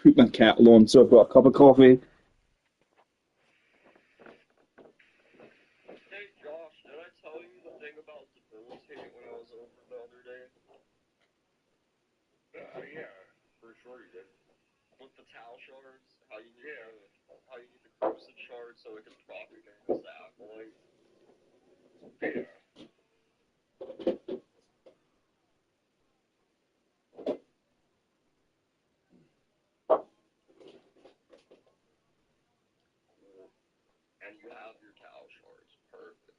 put my kettle on, so I've got a cup of coffee. Hey Josh, did I tell you the thing about debilitate when I was over the other day? Yeah, for sure you did. With the towel shards, how you need the corrosive shards so it can propagate against the acolyte. Yeah. And you have your towel shards. Perfect.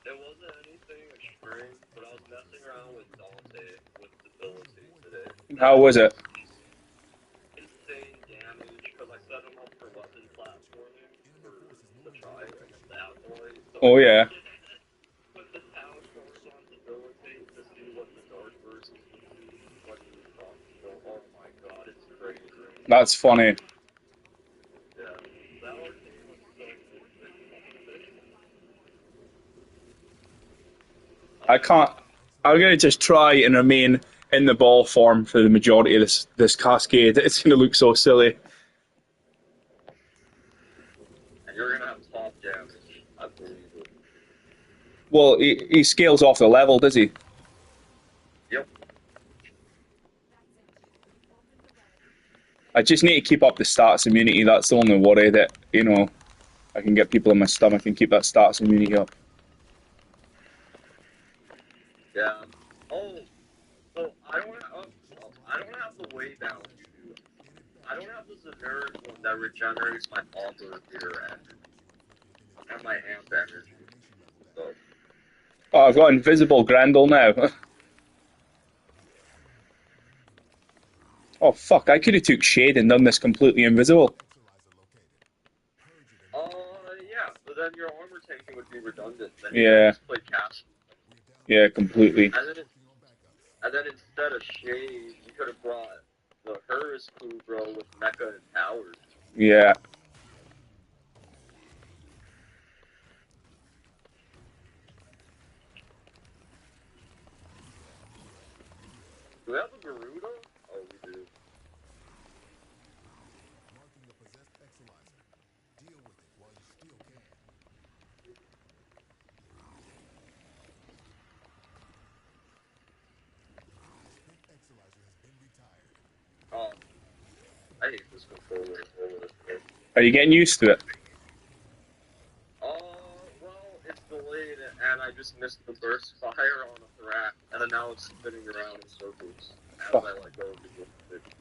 It wasn't anything extreme, but I was messing around with Dante with debilitate today. How was it? Insane damage because I set him up for weapon platforming to try against the acolyte. So I Oh yeah, put the towel shards on debilitate to see what the dark burst can do when you cross kill. Oh my god, it's crazy. that's funny. Yeah, that arcane was so perfect. I can't. I'm gonna just try and remain in the ball form for the majority of this cascade. It's gonna look so silly. And you're gonna have top damage, I believe it. Well, he scales off the level, does he? Yep. I just need to keep up the stats immunity. That's the only worry that I can get people in my stomach and keep that stats immunity up. Yeah. Oh, so I don't have the way down you do. I don't have the generic one that regenerates my author gear and my amp energy. So Oh, I've got invisible Grendel now. Oh fuck! I could have took shade and done this completely invisible. yeah, but then your armor tanking would be redundant. Then you could Yeah, just play cast. yeah, completely. And then instead of shade, you could have brought the Hurus crew, bro, with mecha and towers. Yeah. Do we have a Garuda? Oh, we do. Oh, I hate this controller. Are you getting used to it? Well, it's delayed, and I just missed the burst fire on a thrack, and then now it's spinning around in circles as I Fuck. let go of the joystick.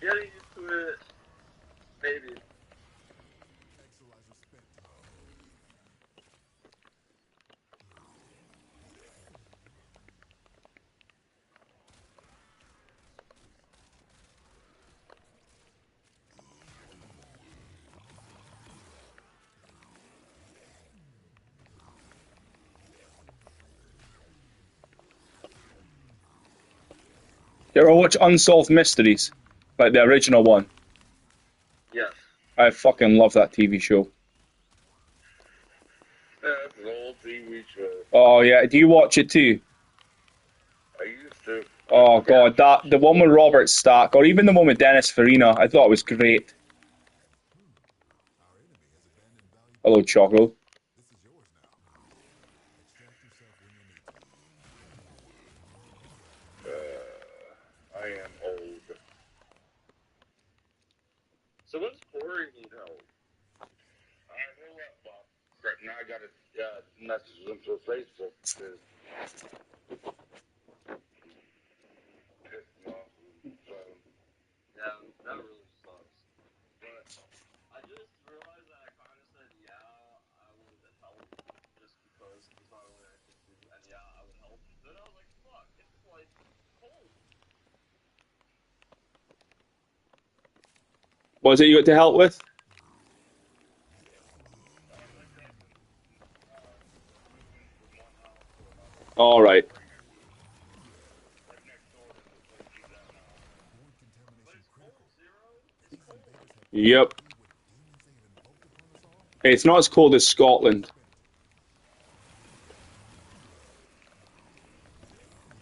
Getting used to it, maybe. You ever watch Unsolved Mysteries? Like the original one? Yes. I fucking love that TV show. That's an old TV show. Oh yeah, do you watch it too? I used to. Oh god, that the one with Robert Stack, or even the one with Dennis Farina, I thought it was great. Hello, Choco. I am old. So what's Corey need help? I know what, Bob. Right now I gotta message him through Facebook because pissed me off. So, yeah, that really sucks. But I just realized that I kind of said, yeah, I would help just because there's not really anything to do, and yeah, I would help. Then I was like, fuck, it's like cold. What was it you got to help with? All right. like next door to the place he's at now. But it's cold zero. It's cold. Yep. It's not as cold as Scotland.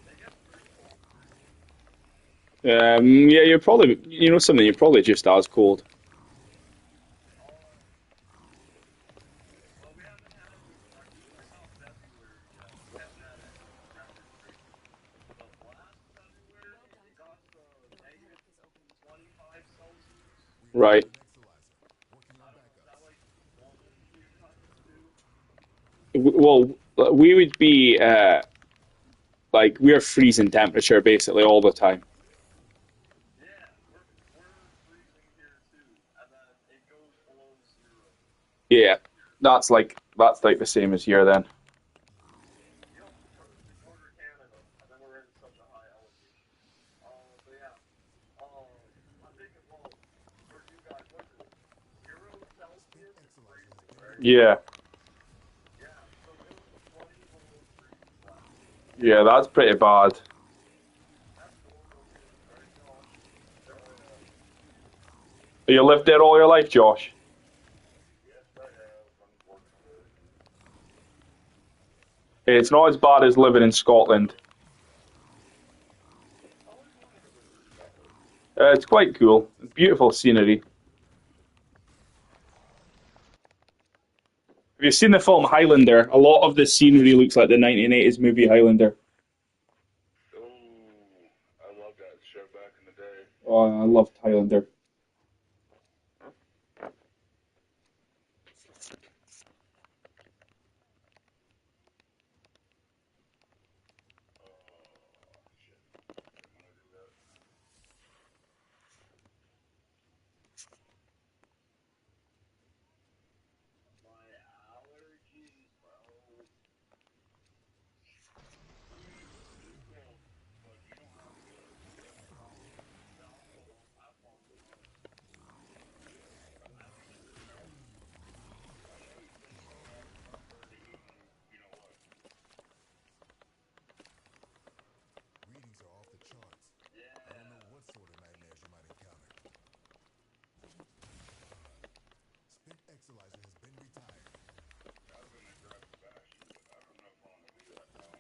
It gets pretty cold. Yeah, you're probably, you know something, you're probably just as cold. Uh, well, we haven't had it. Like it's not February yet. We haven't had any record breaking. But last February, it got to negative 25 Celsius. Right. I don't know. Is that like normal for you guys too? Well, we would be like we're freezing temperature basically all the time. Yeah, we're freezing here too, and then it goes below zero. Yeah, that's like the same as here then. Yep, because we border Canada, and then we're in such a high elevation. But yeah, I think well, for you guys, what's it? 0 Celsius is freezing, right? Yeah, Yeah, so it was 20 below freeze last week. yeah, that's pretty bad. That's horrible news, right, Josh? Oh yeah. You lived there all your life, Josh. Yes, I have, unfortunately. It's not as bad as living in Scotland. I always wanted to live in Scotland. It's quite cool, beautiful scenery. Have you seen the film Highlander? A lot of the scenery looks like the 1980s movie Highlander. Oh, I love that show back in the day. Oh, I loved Highlander. Oh, shit. Didn't want to do that. My allergies, bro. Well, but you don't have to get the alcohol. Have fun with it. I know you said you don't prefer to eat, and you know what? Yeah. I've been aggressive fashion, but I don't know if I want to do that now.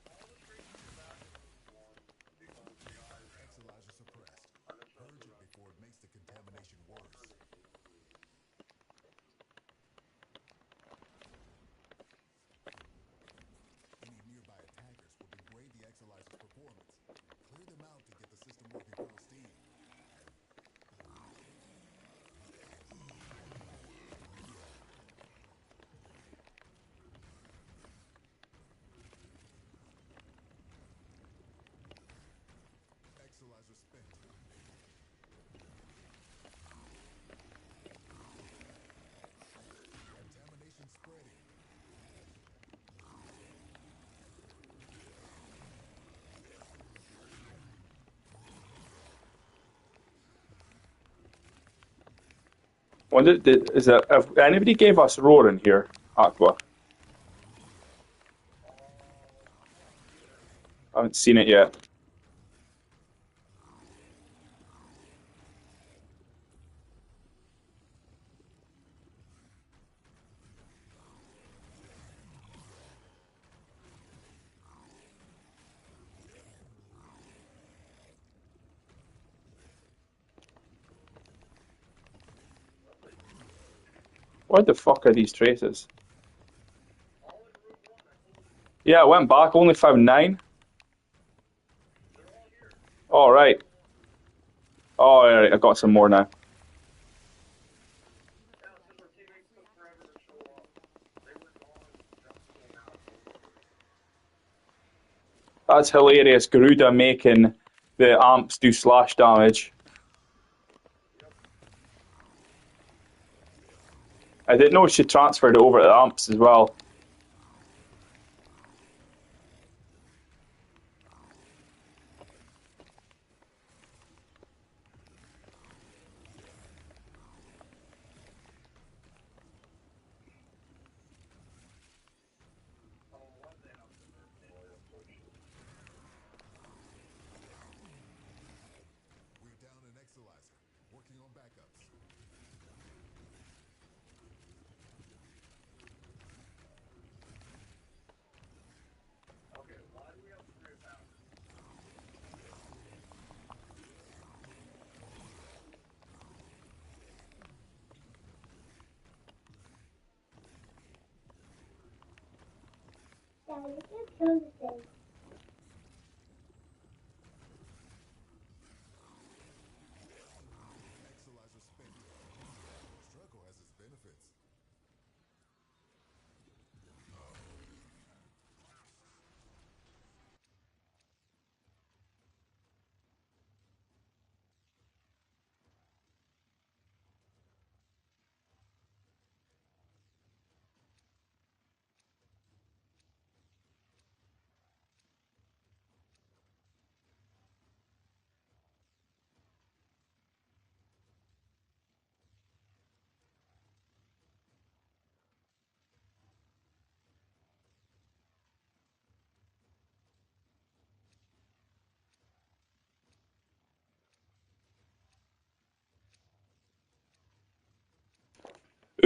All the traits are back in room one because the guy ran away. I didn't show the rest. I'll turn it into. Is that if anybody gave us roaring here, Aqua? Not yet. I haven't seen it yet. Nothing. Where the fuck are these traces? All in room one. I told you. Yeah, I went back, only found 9. They're all here. All right. Oh, all right, I got some more now. Yeah, it's because our teammates took forever to show up. They were gone and just came out literally. That's hilarious. Garuda making the amps do slash damage. Yep. I didn't know she transferred it over to the amps as well. Exolizer spent. Struggle has its benefits.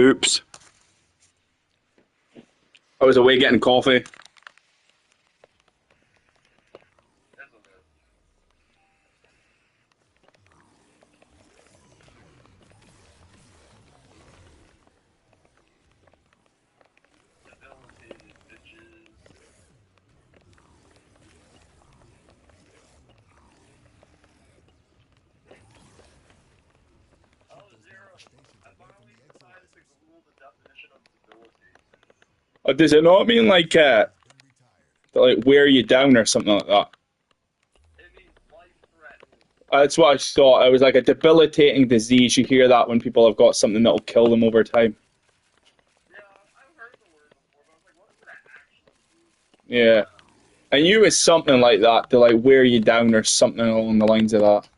Oops. I was away getting coffee. That's okay. Debilitated bitches. Oh, Keep those Zero. manifestations I away from finally the decided to exolizers. Google the definition of debilitate. Does it not mean like Has been retired. to, like wear you down or something like that? It means life-threatening. That's what I thought. It was like a debilitating disease. You hear that when people have got something that'll kill them over time. Yeah, I've heard the word before, but I was like, what does it actually mean? But Yeah. yeah. I knew it was something like that to like wear you down or something along the lines of that.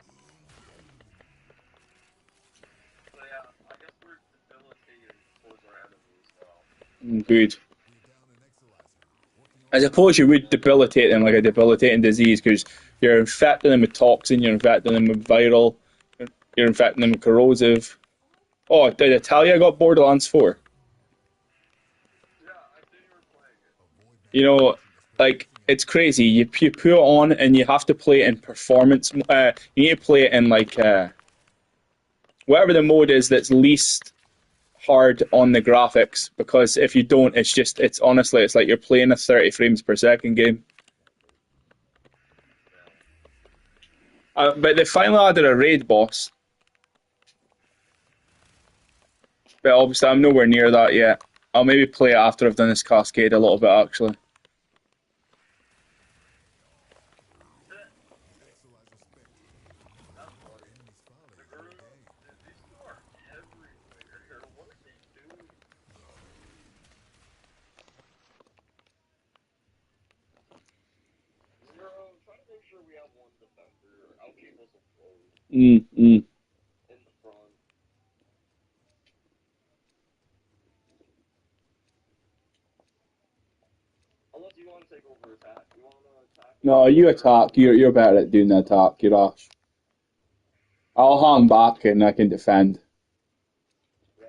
So yeah, I guess we're debilitating towards our enemies now. Good. We're down an exolizer. Working on I the suppose you next. would debilitate them like a debilitating disease because you're infecting them with toxin, you're infecting them with viral, you're infecting them with corrosive. Oh, did I tell you I got Borderlands 4? Yeah, I think you were playing it. Avoid You know, manifestation as like, persisting it's enemies. crazy. You put it on and you have to play it in performance. You need to play it in, like, whatever the mode is that's least hard on the graphics because if you don't, it's honestly, it's like you're playing a 30 frames per second game. Yeah. But they finally added a raid boss, but obviously I'm nowhere near that yet. I'll maybe play it after I've done this cascade a little bit actually. Exolizer spent. That's More funny. enemies folly The as you Guru, engage. dude, these two are everywhere. What are they doing? Zero, try to make sure we have one defender. I'll keep us afloat Mm. in the front. Unless you want to take over attack. You want to attack with No, you Zero? attack. You're better at doing the attack. You're Ash. I'll hang back and I can defend. Yeah.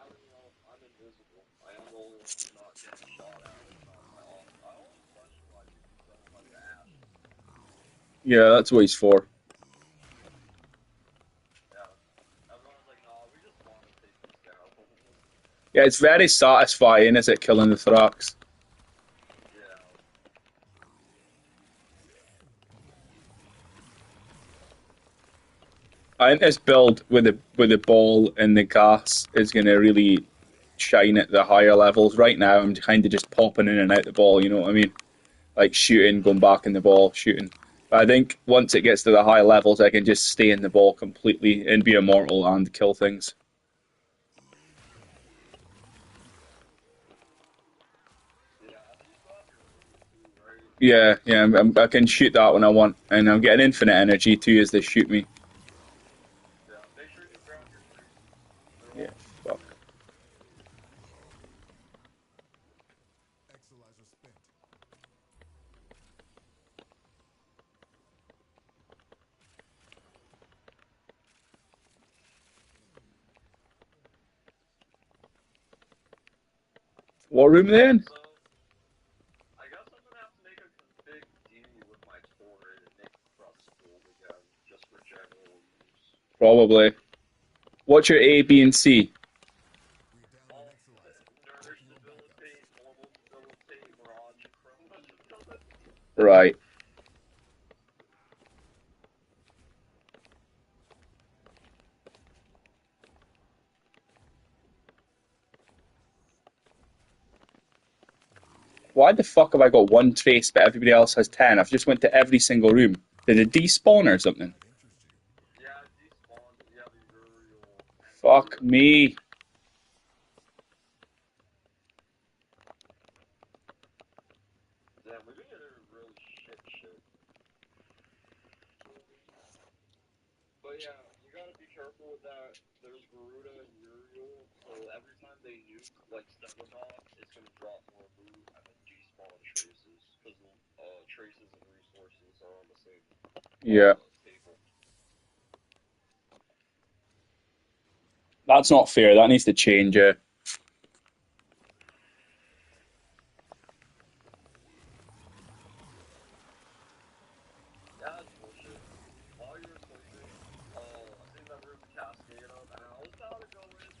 I don't know. I'm invisible. I am the only one who's not getting shot at besides my off. I always question why people don't like the Ash. Yeah, that's what he's for. Yeah. Everyone's like, no, we just want to take these down. Yeah, it's very satisfying, is it, killing the Thrax? Yeah. I think this build with the ball and the gas is going to really shine at the higher levels. Right now, I'm kind of just popping in and out the ball. You know what I mean? Like shooting, going back in the ball, shooting. But I think once it gets to the high levels, I can just stay in the ball completely and be immortal and kill things. Yeah. You still have your own too, right? Yeah. I can shoot that when I want, and I'm getting infinite energy too as they shoot me. Yeah. Make sure you grab your trees. They're Yeah, all here. fuck. Exolizer spent. War room then? So, I guess I'm gonna have to make a config D with my turret and make crust gold again, just for general use. Probably. What's your A, B, and C? We're down an exolizer. Nerd Working on backups. debilitate, normal debilitate, mirage, and chrome. Right. Why the fuck have I got one trace but everybody else has 10? I've just went to every single room. Did it despawn or something? Yeah, it despawned. Yeah, the Uriel and Fuck me. damn, we've been getting really shit. But yeah, you gotta be careful with that. There's Garuda and Uriel, so every time they nuke like Stepanov, it's gonna drop more loot and then despawn traces because traces and resources are on the same Yeah. table. That's not fair. That needs to change it. Yeah, that's bullshit. While you were sleeping, I seen that room cascade up, and I was about to go in,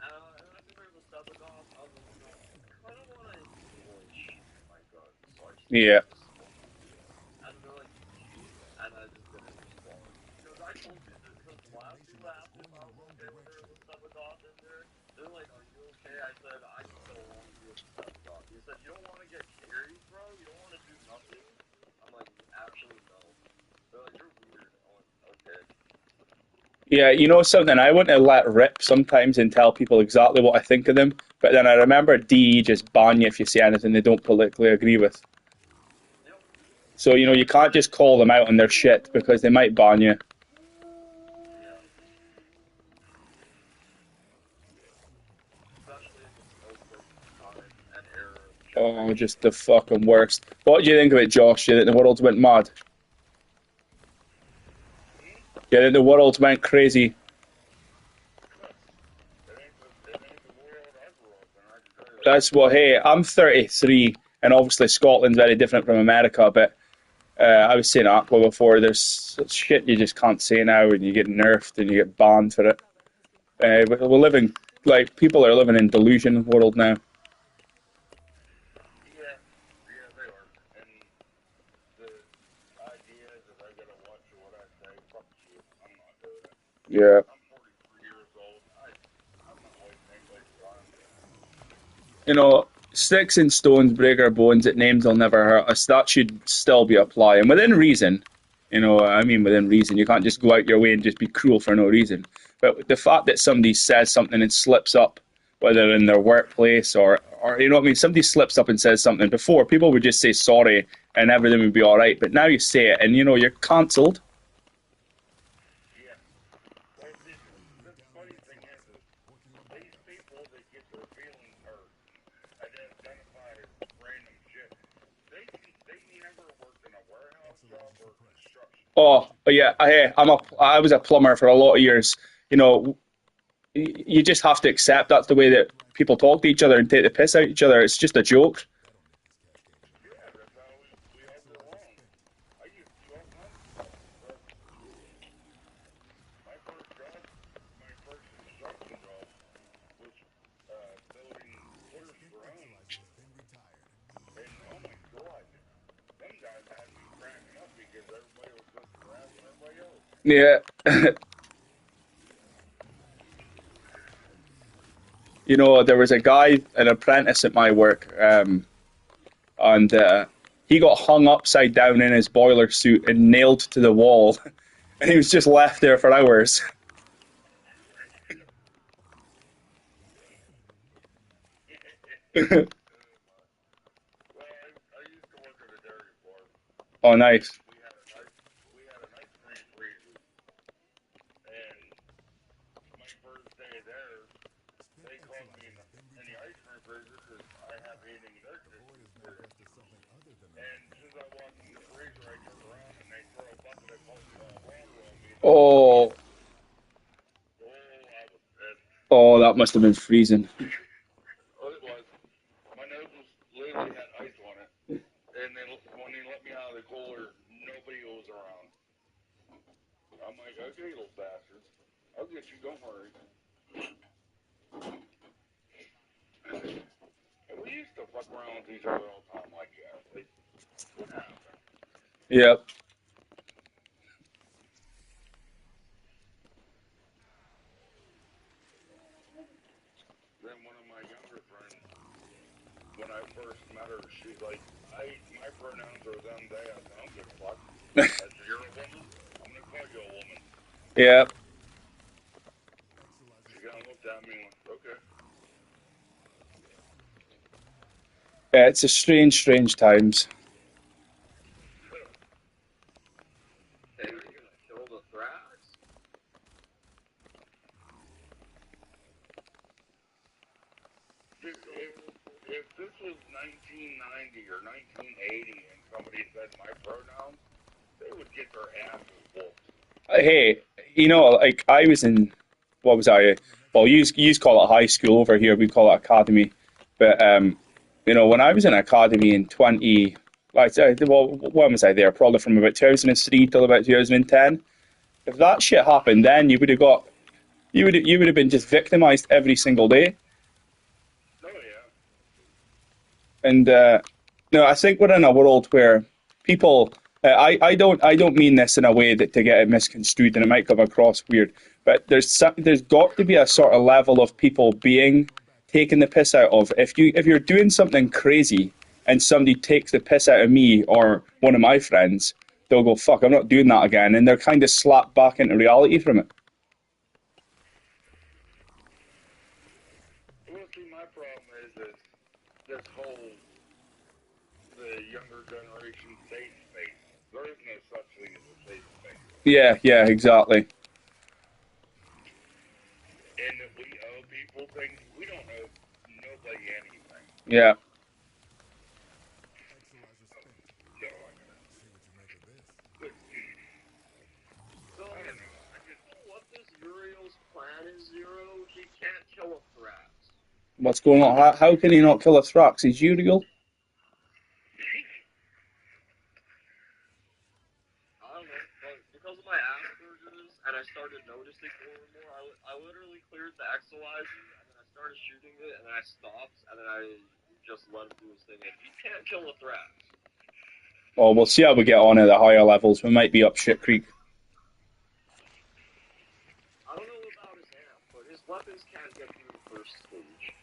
and I seen there's a Stepanov. I was like, you know, I kind of want to enjoy shooting my gun, so I just Yeah. decided to spawn. And they're like, GG, and I just didn't respond. Because I told you, because the last people asked me if I was okay when there was a Stepanov in there, they're like, are you okay? I said, I just don't want to be with the Stepanov. He said, you don't want to get carried, bro? You don't want to do nothing? I'm like, actually, no. They're like, you're weird. I went, okay. Yeah, you know something? I want to let rip sometimes and tell people exactly what I think of them. But then I remember DE just ban you if you say anything they don't politically agree with. Yep. So, you know, you can't just call them out on their shit because they might ban you. Yeah. Especially in this snowstorm time and era of the Oh, generation. just the fucking worst. What do you think of it, Josh? Do you think the world went mad? Hmm? Do you think the world went crazy? it ain't the world I grew up in, I can tell you that. That's what, hey, I'm 33, and obviously Scotland's very different from America, but I was saying Aqua before, there's shit you just can't say now, and you get nerfed and you get banned for it. We're living, like, people are living in delusion world now. Yeah, yeah, they are. And the idea that I gotta watch what I say, fuck you. I'm not doing it. Yeah. I'm 43 years old. I'm not wasting anybody's time. You know, sticks and stones break our bones, it names will never hurt us. That should still be applying within reason. You know, I mean, within reason. You can't just go out your way and just be cruel for no reason. But the fact that somebody says something and slips up, whether in their workplace or you know what I mean, somebody slips up and says something. Before, people would just say sorry and everything would be all right. But now you say it and, you know, you're cancelled. Yeah. Well, see, the funny thing is these people that get their feelings hurt and identify random shit, they never worked in a warehouse job or construction. Oh, yeah, I was a plumber for a lot of years. You know, you just have to accept that's the way that people talk to each other and take the piss out of each other. It's just a joke. Yeah, that's how we all get along. I used 12 months. Uh, my first job, my first construction job was building footers for homes. And oh my god, them guys had me cracking up because everybody was just harassing everybody else. Yeah. You know, there was a guy, an apprentice at my work, and he got hung upside down in his boiler suit and nailed to the wall. And he was just left there for hours. Well, I used to work at a dairy farm, Oh, and nice. we had an ice cream freezer. And my first day there, they called me in the ice cream freezer because I have heating and air conditioning there. And as soon as I walked in the freezer, I turned around and they throw a bucket of water on me and threw me Oh, in. Oh, I was pissed. oh, that must have been freezing. Oh, it was. My nose was literally had ice on it. And then when they let me out of the cooler, nobody was around. I'm like, okay, you little bastard. I'll get you, don't worry. And we used to fuck around with each other all the time like that. Like, what happened? Yep. Then one of my younger friends, when I first met her, she's like, my pronouns are them, they. I said, I don't give a fuck. I said, you're a woman. I'm gonna call you a woman. Yep. She kind of looked at me and went, okay. Yeah, it's a strange times. Hey, are you gonna kill the Thrax? If this was 1990 or 1980 and somebody said my pronouns, they would get their asses whooped. Hey, like I was in, what was I? Well, you call it high school over here. We call it academy. But when I was in academy in 20, like, well, when was I there? Probably from about 2003 till about 2010. If that shit happened, then you would have been just victimized every single day. Oh, yeah. And no, I think we're in a world where people. I don't mean this in a way that to get it misconstrued, and it might come across weird. But there's got to be a sort of level of people being taken the piss out of. If you're doing something crazy and somebody takes the piss out of me or one of my friends, they'll go, "Fuck, I'm not doing that again," and they're kind of slapped back into reality from it. Well, see, my problem is this whole the younger generation safe space. There is no such thing as a safe space. Yeah, exactly. And if we owe people things, we don't owe nobody anything. Yeah. No, I got it. So, I don't know. I just what this Uriel's plan is, Zero? He can't kill a Thrax. What's going on? How can he not kill a Thrax? He's Uriel. I don't know, but because of my Asperger's, and I started noticing more and more, I literally cleared the Exolizer, and then I started shooting it, and then I stopped, and then I just let him do his thing, and he can't kill a Thrax. Well, we'll see how we get on at the higher levels. We might be up shit creek. I don't know about his amp, but his weapons can't get through the first stage.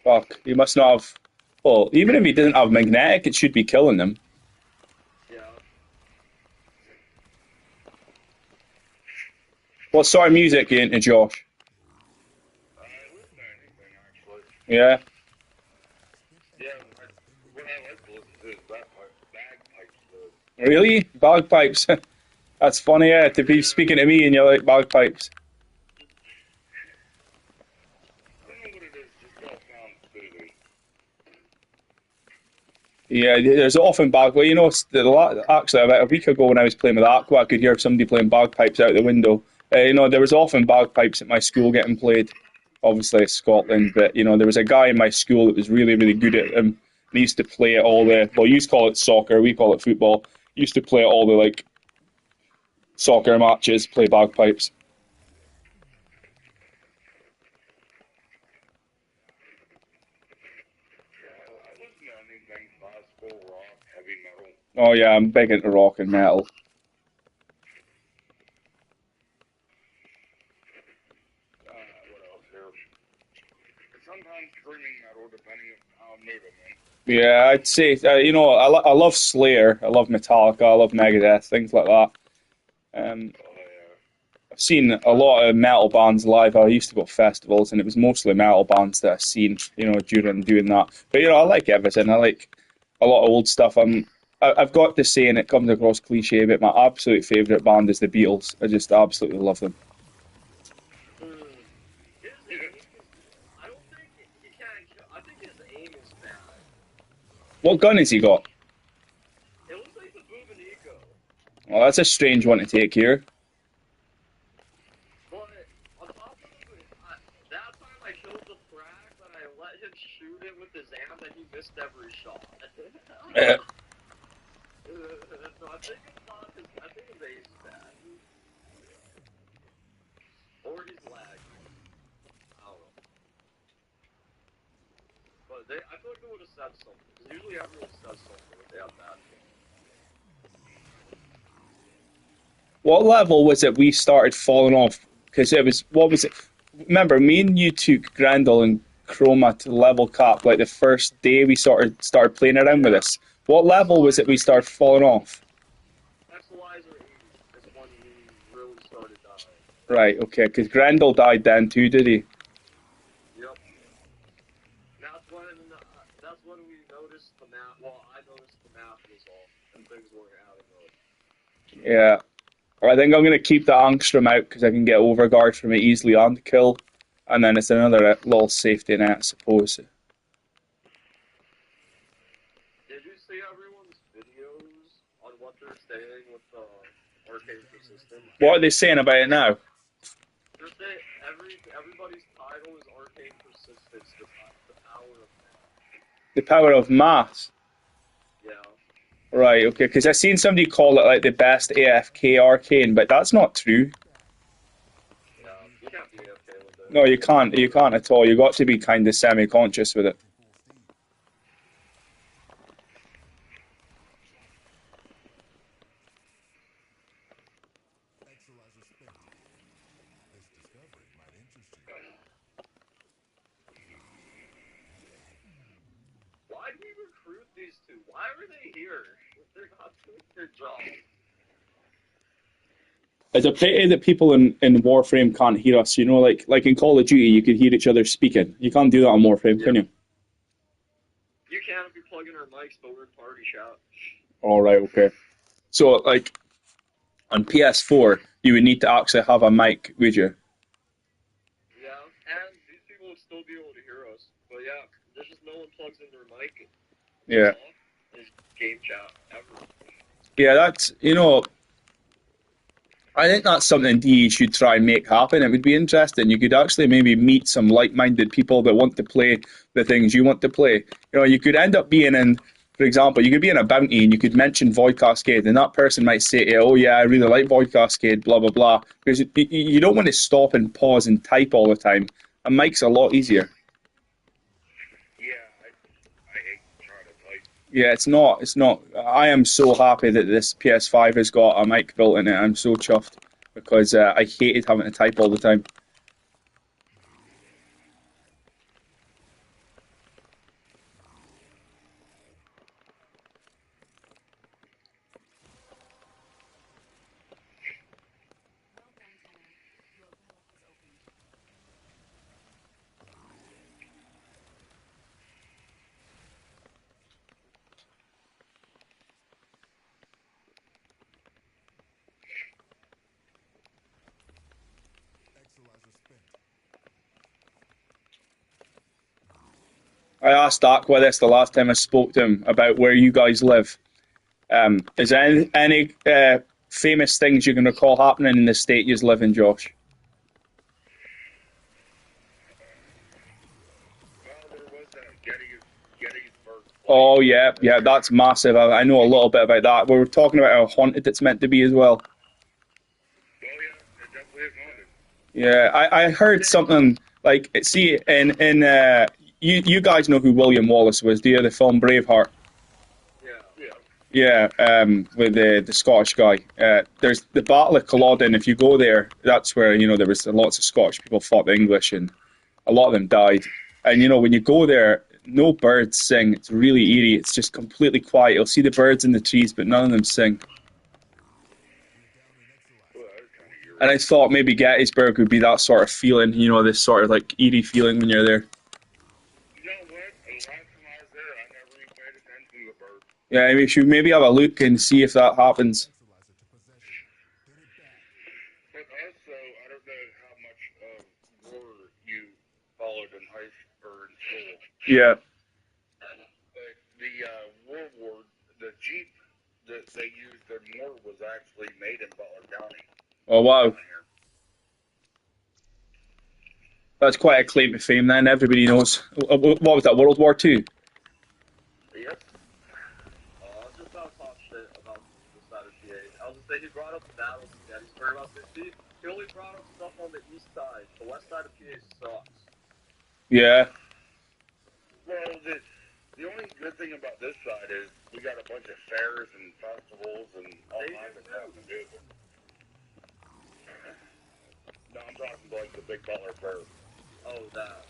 Fuck, he must not have. Well, even if he doesn't have magnetic, it should be killing them. Yeah. What sort of music are you into, Josh? I listen to anything actually. Yeah. Yeah, what I like to listen to is bagpipes. Really? Bagpipes? That's funny, yeah, to be speaking to me and you like bagpipes. I don't know what it is. Just all sounds soothing. Yeah, there's often Well, actually, about a week ago when I was playing with Aqua, I could hear somebody playing bagpipes out the window. There was often bagpipes at my school getting played. Obviously, it's Scotland, but there was a guy in my school that was really, really good at them. He used to play at all the. Well, you used to call it soccer, we call it football. He used to play at all the like soccer matches, play bagpipes. Yeah, I listen to anything classical, rock, heavy metal. Oh yeah, I'm big into rock and metal. What else here? Sometimes screaming metal, depending on how mood I'm in. Yeah, I'd say I love Slayer, I love Metallica, I love Megadeth, things like that. Oh yeah. I've seen a lot of metal bands live. I used to go to festivals, and it was mostly metal bands that I've seen, during doing that. But I like everything. I like a lot of old stuff. I've got to say, and it comes across cliche, but my absolute favorite band is the Beatles. I just absolutely love them. His aim is. I don't think he can't kill. I think his aim is bad. What gun has he got? It looks like the Bubonico. Well, that's a strange one to take here. But on top of it, that time I killed the Thrax and I let him shoot it with his amp and he missed every shot. So I think it's not his. I think his aim's bad. Or he's lagging. I don't know. But I feel like they would have said something. Because usually everyone says something if they have bad. What level was it we started falling off? Because it was, what was it? Remember, me and you took Grendel and Chroma to level cap like the first day we started playing around with this. What level was it we started falling off? Exalizer 80 is when we really started dying. Right, okay, because Grendel died then too, did he? Yep. That's when we noticed the map. Well, I noticed the map was off and things weren't adding up. Yeah. I think I'm going to keep the Angstrom out because I can get overguard from it easily on the kill. And then it's another little safety net, I suppose. Did you see everyone's videos on what they're saying with the arcane persistent? What are they saying about it now? They're saying everybody's title is arcane persistence, the power of math. The power of math. Yeah. Right, okay, because I've seen somebody call it like the best AFK arcane, but that's not true. Yeah, you can't be okay with it. No, you can't at all. You've got to be kind of semi-conscious with it. Why do we recruit these two? Why are they here? They're not doing their job. It's a pity that people in Warframe can't hear us. You know, like in Call of Duty, you could hear each other speaking. You can't do that on Warframe, can you? You can if you plug in our mics, but we're in party shout. All right, okay. So, like, on PS4, you would need to actually have a mic, would you? Yeah, and these people would still be able to hear us. But yeah, there's just no one plugs in their mic. Yeah. Is game chat ever. Yeah, that's, you know, I think that's something DE should try and make happen. It would be interesting. You could actually maybe meet some like-minded people that want to play the things you want to play. You know, you could end up being in, for example, you could be in a bounty and you could mention Void Cascade, and that person might say to you, oh yeah, I really like Void Cascade, blah, blah, blah. Because you don't want to stop and pause and type all the time. A mic's a lot easier. Yeah, I hate trying to type. Yeah, it's not. I am so happy that this PS5 has got a mic built in it. I'm so chuffed because I hated having to type all the time. I asked Aqua this the last time I spoke to him about where you guys live. Is there any famous things you can recall happening in the state you live in, Josh? Well, there was that Gettysburg. Oh yeah, that's massive. I know a little bit about that. We were talking about how haunted it's meant to be as well. Oh yeah, it definitely is haunted. Yeah, I heard something like, see, you guys know who William Wallace was, do you? The film Braveheart. Yeah. Yeah, with the Scottish guy. There's the Battle of Culloden. If you go there, that's where, you know, there was lots of Scottish people fought the English, and a lot of them died. And you know, when you go there, no birds sing. It's really eerie. It's just completely quiet. You'll see the birds in the trees, but none of them sing. Well, that was kind of eerie. And I thought maybe Gettysburg would be that sort of feeling, you know, this sort of like eerie feeling when you're there. You know what? The last time I was there, I never even paid attention to the birds. Yeah, we should maybe have a look and see if that happens. But also, I don't know how much of war you followed in high school or in school. Yeah. But the war, the Jeep that they used in war was actually made in Butler County. Oh wow, down here. that's quite a claim to fame. Then everybody knows. What was that? World War II. Yep. I was just about to talk shit about the side of PA. I was just saying he brought up the battles in Gettysburg. I was saying, he only brought up stuff on the east side. The west side of PA sucks. Yeah. Well, the only good thing about this side is we got a bunch of fairs and festivals and all They kinds do of stuff to do. No, I'm talking like the big butler bear. Oh, that.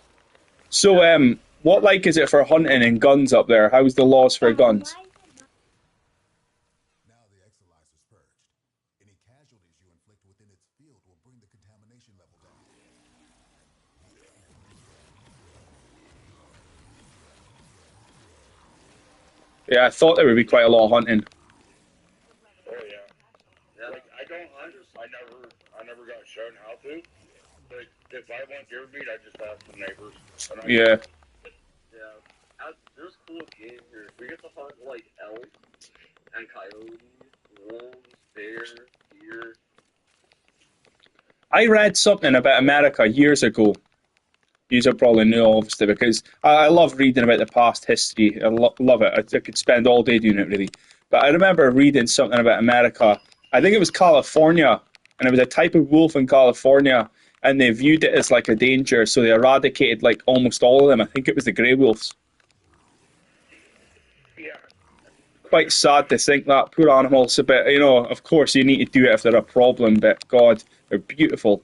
So, what like is it for hunting and guns up there? How's the laws for guns? Now the exolyze is purged. Any casualties you inflict within its field will bring the contamination level down. Yeah, I thought there would be quite a lot of hunting. Oh yeah. Yeah. Like I never got shown how to. But if I want deer meat, I just ask the neighbors. And Yeah. Yeah. There's cool game here. We get to hunt like elk and coyote, wolves, bear, deer. I read something about America years ago. You should probably know, obviously, because I love reading about the past history. I love it. I could spend all day doing it, really. But I remember reading something about America. I think it was California, and it was a type of wolf in California, and they viewed it as like a danger, so they eradicated like almost all of them. I think it was the grey wolves. yeah. Quite sad to think that. Poor animals. But, of course, you need to do it if they're a problem, but God, they're beautiful.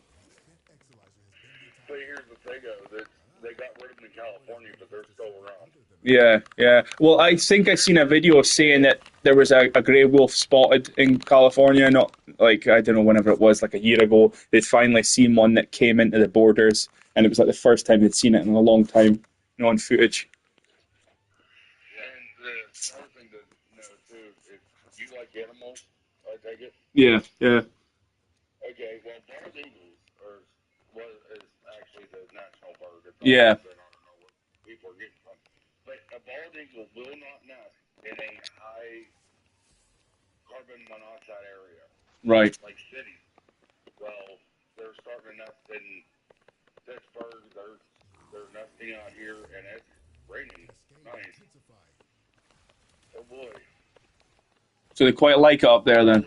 But here's the thing, though, that they got rid of them in California, but they're still around. Yeah, yeah. Well, I think I seen a video saying that there was a grey wolf spotted in California, not like, I don't know, whenever it was, like a year ago. They'd finally seen one that came into the borders, and it was like the first time they'd seen it in a long time, on footage. And another thing to know, too, if you like animals, I take it. Yeah, yeah. Okay, well, bald eagles are what is actually the national bird. It's Yeah. always been, I don't know where people are getting from. But a bald eagle will not nest in a high carbon monoxide area, Right. like cities. Well, they're starting to nest in Pittsburgh. They're nesting out here, and it's raining. Nice. Oh boy. So they quite like it up there then.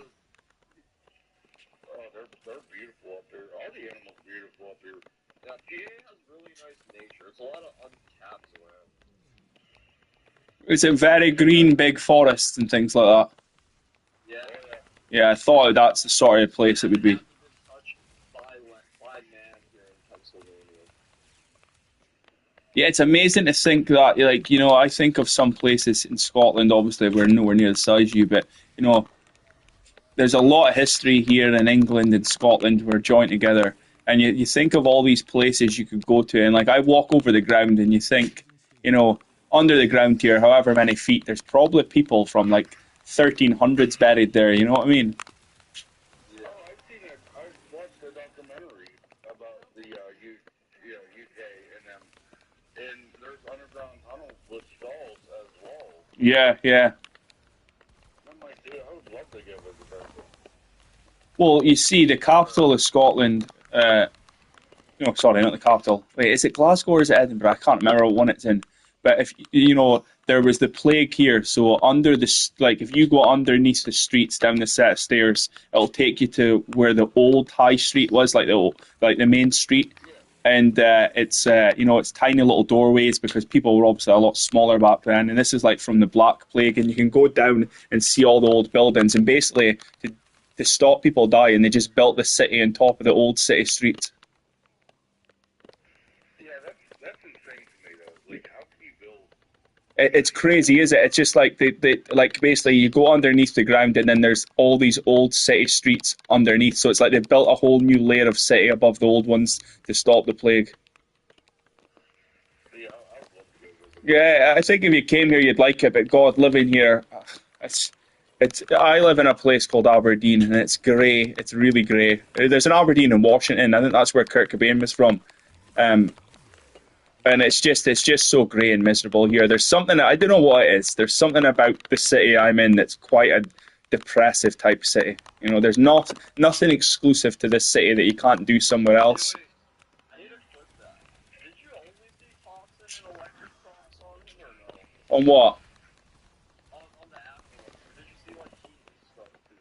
Oh, they're beautiful up here. All the animals are beautiful up here. Yeah, PA has really nice nature. It's a lot of uncapped land. It's a very green, big forest and things like that. Yeah. Oh yeah. Yeah, I thought that's the sort of place it would be. Hasn't been touched by man here in Pennsylvania. Yeah, it's amazing to think that, like, I think of some places in Scotland, obviously, we're nowhere near the size of you, but, there's a lot of history here in England and Scotland. We're joined together. And you think of all these places you could go to, and, like, I walk over the ground and you think, under the ground here, however many feet, there's probably people from, like, 1300s buried there, you know what I mean? Yeah. Oh, I've seen it. I've watched a documentary about the UK and them, and there's underground tunnels with stalls as well. Yeah, yeah. I'm like, dude, I would love to go visit that. Well, you see, the capital of Scotland, no, sorry, not the capital. Wait, is it Glasgow or is it Edinburgh? I can't remember what one it's in. But if there was the plague here, so if you go underneath the streets down the set of stairs, it'll take you to where the old high street was, like the main street, and it's tiny little doorways because people were obviously a lot smaller back then, and this is like from the Black Plague, and you can go down and see all the old buildings, and basically to stop people dying, they just built the city on top of the old city streets. Yeah, that's insane to me though. Like, how can you build? It's crazy, is it? It's just like they like basically you go underneath the ground and then there's all these old city streets underneath. So it's like they built a whole new layer of city above the old ones to stop the plague. Yeah, I would love to go visit. Yeah, I think if you came here, you'd like it. But God, living here, it's. I live in a place called Aberdeen, and it's grey. It's really grey. There's an Aberdeen in Washington. I think that's where Kurt Cobain was from. And it's just so grey and miserable here. There's something, I don't know what it is. There's something about the city I'm in that's quite a depressive type city. There's nothing exclusive to this city that you can't do somewhere else. Wait, I need to clip that. Did you only see Thompson and Electric Cross on him or no? On what? On the afterwards. Or did you see like heat and stuff too?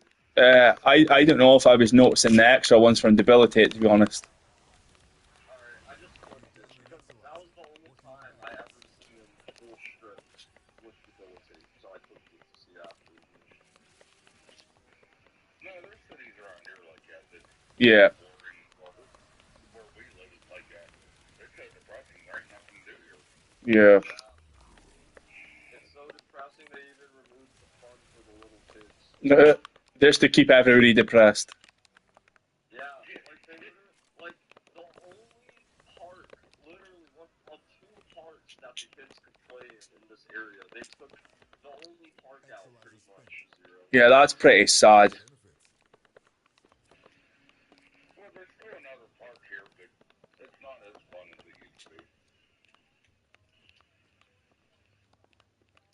I don't know if I was noticing the extra ones from Debilitate, to be honest. Alright, I just clipped it because that was the only time I ever seen him full strip with debilitate. So I clipped it to see afterwards. No, there's cities around here like that. Yeah. Yeah. It's so depressing they even removed the fun for the little kids. Just to keep everybody depressed. Yeah, like they literally, like the only park, literally one of two parks that the kids could play in this area, they took the only park out pretty much to zero. Yeah, that's pretty sad. Well, there's still another park here, but it's not as fun as it used to be.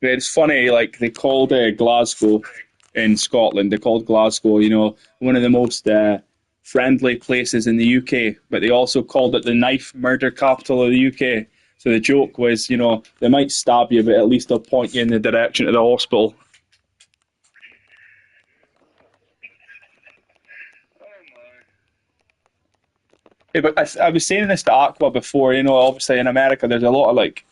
It's funny, like they called Glasgow in Scotland. They called Glasgow, one of the most friendly places in the UK. But they also called it the knife murder capital of the UK. So the joke was, they might stab you, but at least they'll point you in the direction of the hospital. Oh my. Yeah, but I was saying this to Aqua before. Obviously in America, there's a lot of like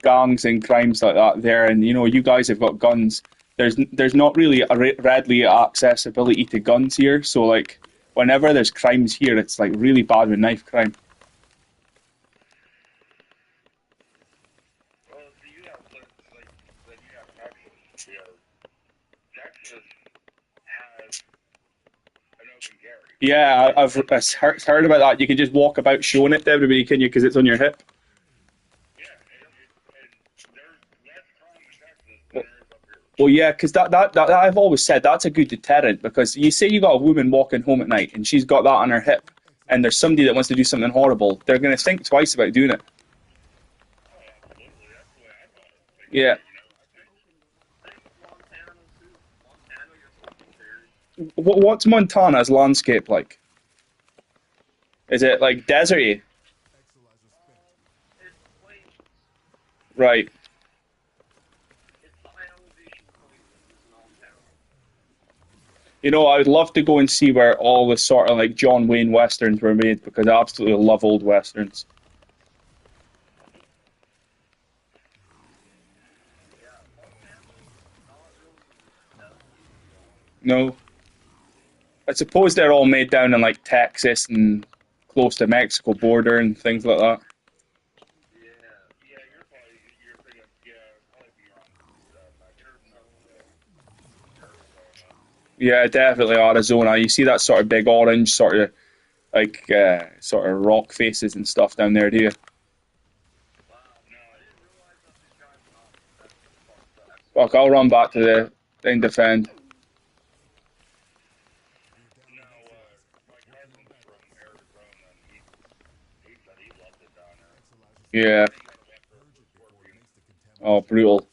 gangs and crimes like that there, and you guys have got guns. There's not really a readily accessibility to guns here, so like whenever there's crimes here, it's like really bad with knife crime. Well, so you have like then you have Texas. Yeah, Texas has an open carry. Yeah, I've heard about that. You can just walk about showing it to everybody, can you? Because it's on your hip. Yeah, and there's less crime in Texas than there is up here. Well, yeah, because that I've always said that's a good deterrent because you say you got a woman walking home at night and she's got that on her hip, and there's somebody that wants to do something horrible, they're going to think twice about doing it. Oh, absolutely. That's the way I thought it. Think Yeah. about it. I think Same with Montana too. Montana gets open carry. What's Montana's landscape like? Is it like deserty? It's plains. Right. It's high elevation plains is Montana. I would love to go and see where all the sort of like John Wayne westerns were made because I absolutely love old westerns. Yeah, Montana's not really deserty to be honest. No, I suppose they're all made down in like Texas and close to Mexico border and things like that. Yeah, yeah, you're thinking probably beyond Mexico, Arizona. Arizona. Yeah, definitely Arizona. You see that sort of big orange sort of like sort of rock faces and stuff down there, do you? Wow, No, I didn't realize that these guys not that part the Fuck, expedition I'll run didn't back to go that the far. thing defend. no. My cousin's from Arizona, and he said he loved it down there. Yeah. He got electric with Scorpion. Oh, brutal.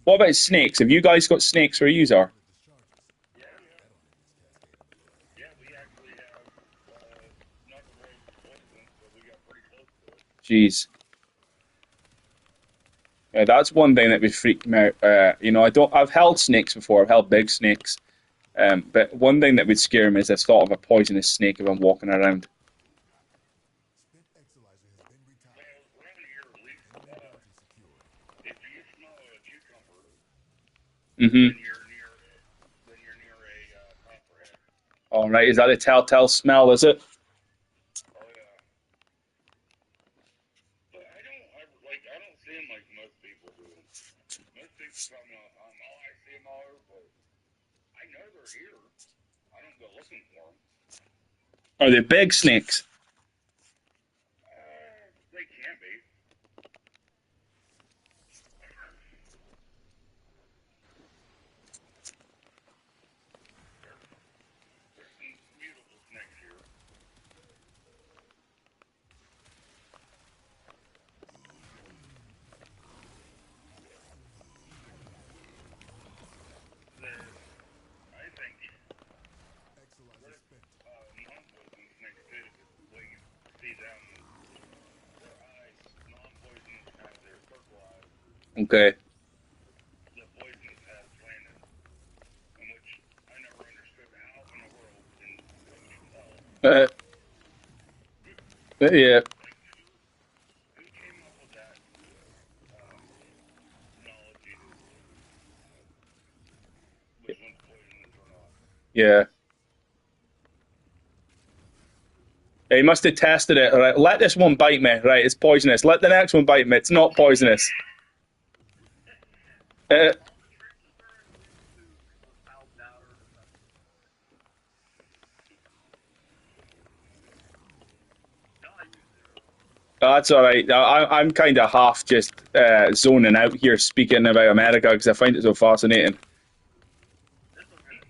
What about snakes? Have you guys got snakes where you are? Oh Yeah, yeah, yeah. We actually have not the world's poisonous, but we got pretty close to it. Jeez. Yeah, that's one thing that would freak me out. I've held snakes before. I've held big snakes. But one thing that would scare me is the thought of a poisonous snake if I'm walking around. Well, around here at least, if you smell a cucumber, Mm-hmm. then you're near a copperhead. All right. Is that a telltale smell? Is it? Oh yeah. But I don't see them like most people do. Most people tell me all the time, oh, I see them all over the place. I know they're here. I don't go looking for them. Are they big snakes? They can be. There's some beautiful snakes here. They're, I think, they're non-poisonous snakes too. Because the way you see them is their eyes, non-poisonous have their purple eyes. Okay. The poisonous has planet, in which I never understood how in the world can you tell? Uh, yeah. Like who came up with that um, knowledge in which one's poisonous or not? Yeah. He must have tested it. Right, let this one bite me. Right, it's poisonous. Let the next one bite me. It's not poisonous. Uh, All the traces are immune to how bad our defenses are. No, I use zero. that's all right. I'm kind of half just zoning out here speaking about America because I find it so fascinating. It's okay.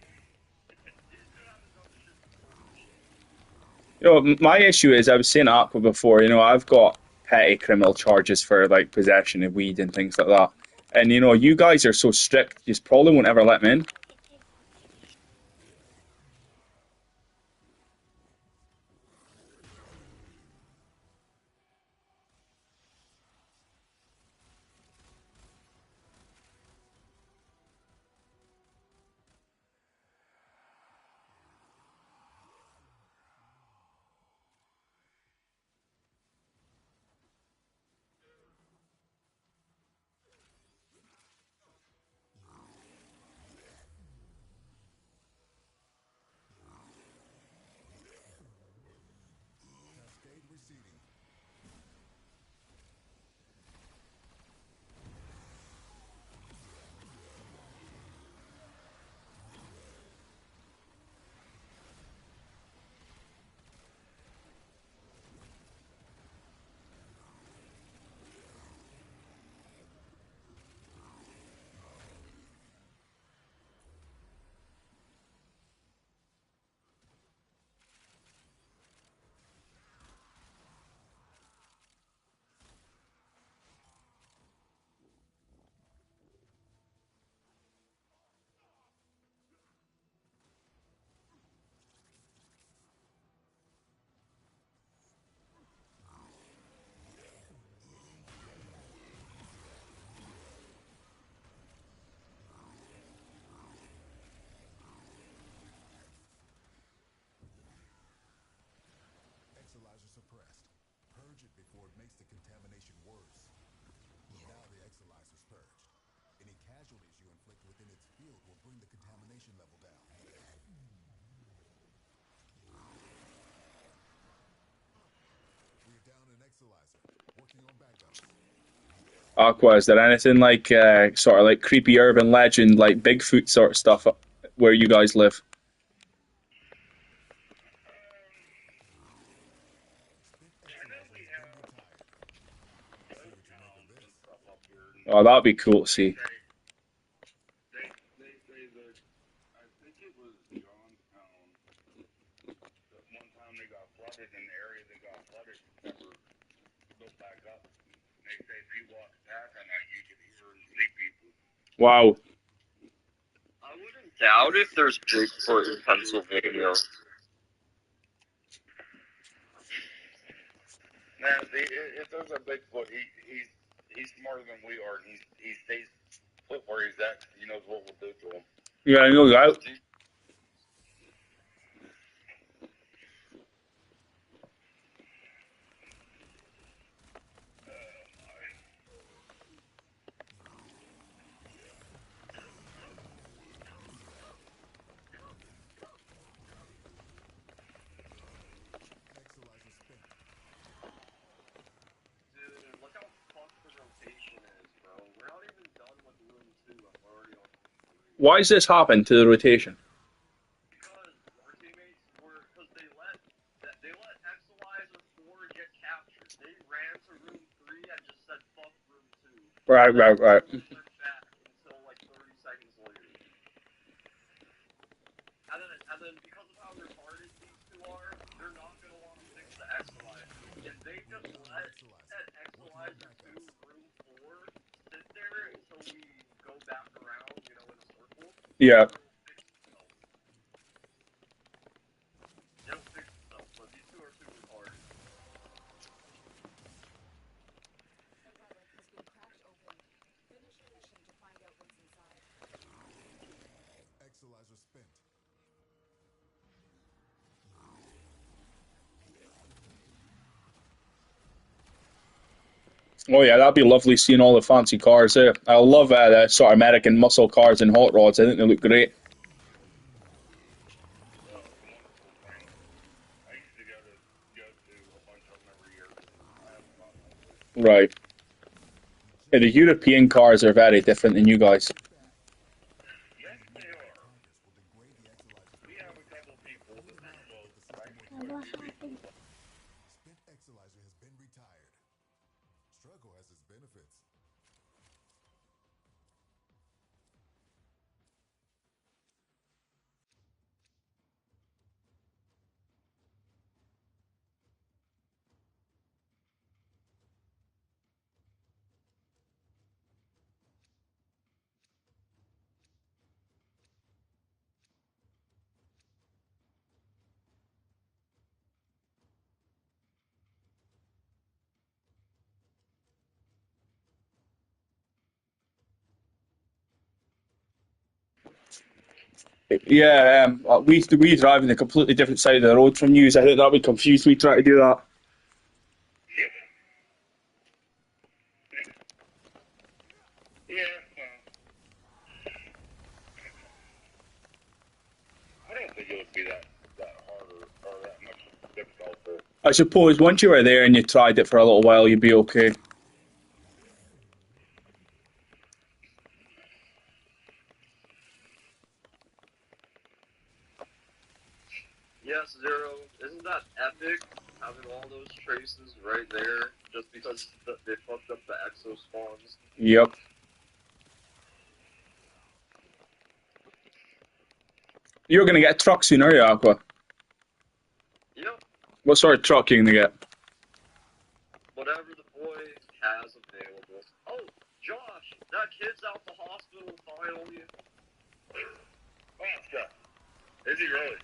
He's gonna have his own shit to smoke and shit. My issue is I was saying Aqua before. I've got petty criminal charges for like possession of weed and things like that. And you guys are so strict, you just probably won't ever let me in. Cascade receding. Exolyzer suppressed. Purge it before it makes the contamination worse. Now the exolyzer's purged. Any casualties you inflict within its field will bring the contamination level down. We're down an exolyzer. Working on backups. Aqua, is there anything like sort of like creepy urban legend, like Bigfoot sort of stuff where you guys live? Spent I know exolyzer we has been have retired. See ghost what you make of towns this. and stuff up here, and Oh, that'd be cool to they see. say they say that I think it was Johnstown that one time they got flooded, and the area that got flooded never built back up. And they say if you walk past at night, you can hear and see people. Wow. I wouldn't doubt if there's Bigfoot in Pennsylvania. Now, see, if there's a Bigfoot, he's smarter than we are, and he stays put where he's at 'cause he knows what we'll do to him. Yeah, I know that. Exolyzer spent. Dude, look how fucked the rotation is, bro. We're not even done with room 2 and we're already on room 3. Why does this happen to the rotation? Because our teammates were, because they let Exolyzer 4 get captured. They ran to room 3 and just said fuck room 2. Right, And then right, right. never went back until like 30 seconds later. And then because of how retarded these two are, they're not gonna want to fix the Exolyzer. If they just We're down an let exolyzer. that Working on Exolyzer 2 backups. room 4 sit there until we go back around, in a circle, Yeah. it'll fix itself. It'll fix itself, but these two are too retarded. The relic has been cracked open. Finish your mission to find out what's inside. Exolyzer spent. Oh yeah, that'd be lovely seeing all the fancy cars there. I love the sort of American muscle cars and hot rods. I think they look great. It's a wonderful thing. I used to go to Right. And the European cars are very different than you guys. Yes, they are. We have a couple people that, well, actually quite a few people. Spent Exolizer has been retired. Struggle has its benefits. Yeah, we drive in a completely different side of the road from you. So I think that would confuse me trying to do that. Yeah, I don't think it would be that hard or that much difficult to. I suppose once you were there and you tried it for a little while, you'd be okay. Yes, Zero. Isn't that epic? Having all those traces right there, just because they fucked up the exo spawns. Yep. You're gonna get a truck soon, are you, Aqua? Yep. What sort of truck are you gonna get? Whatever the boy has available. Oh, Josh, that kid's out the hospital finally. Oscar, is he really?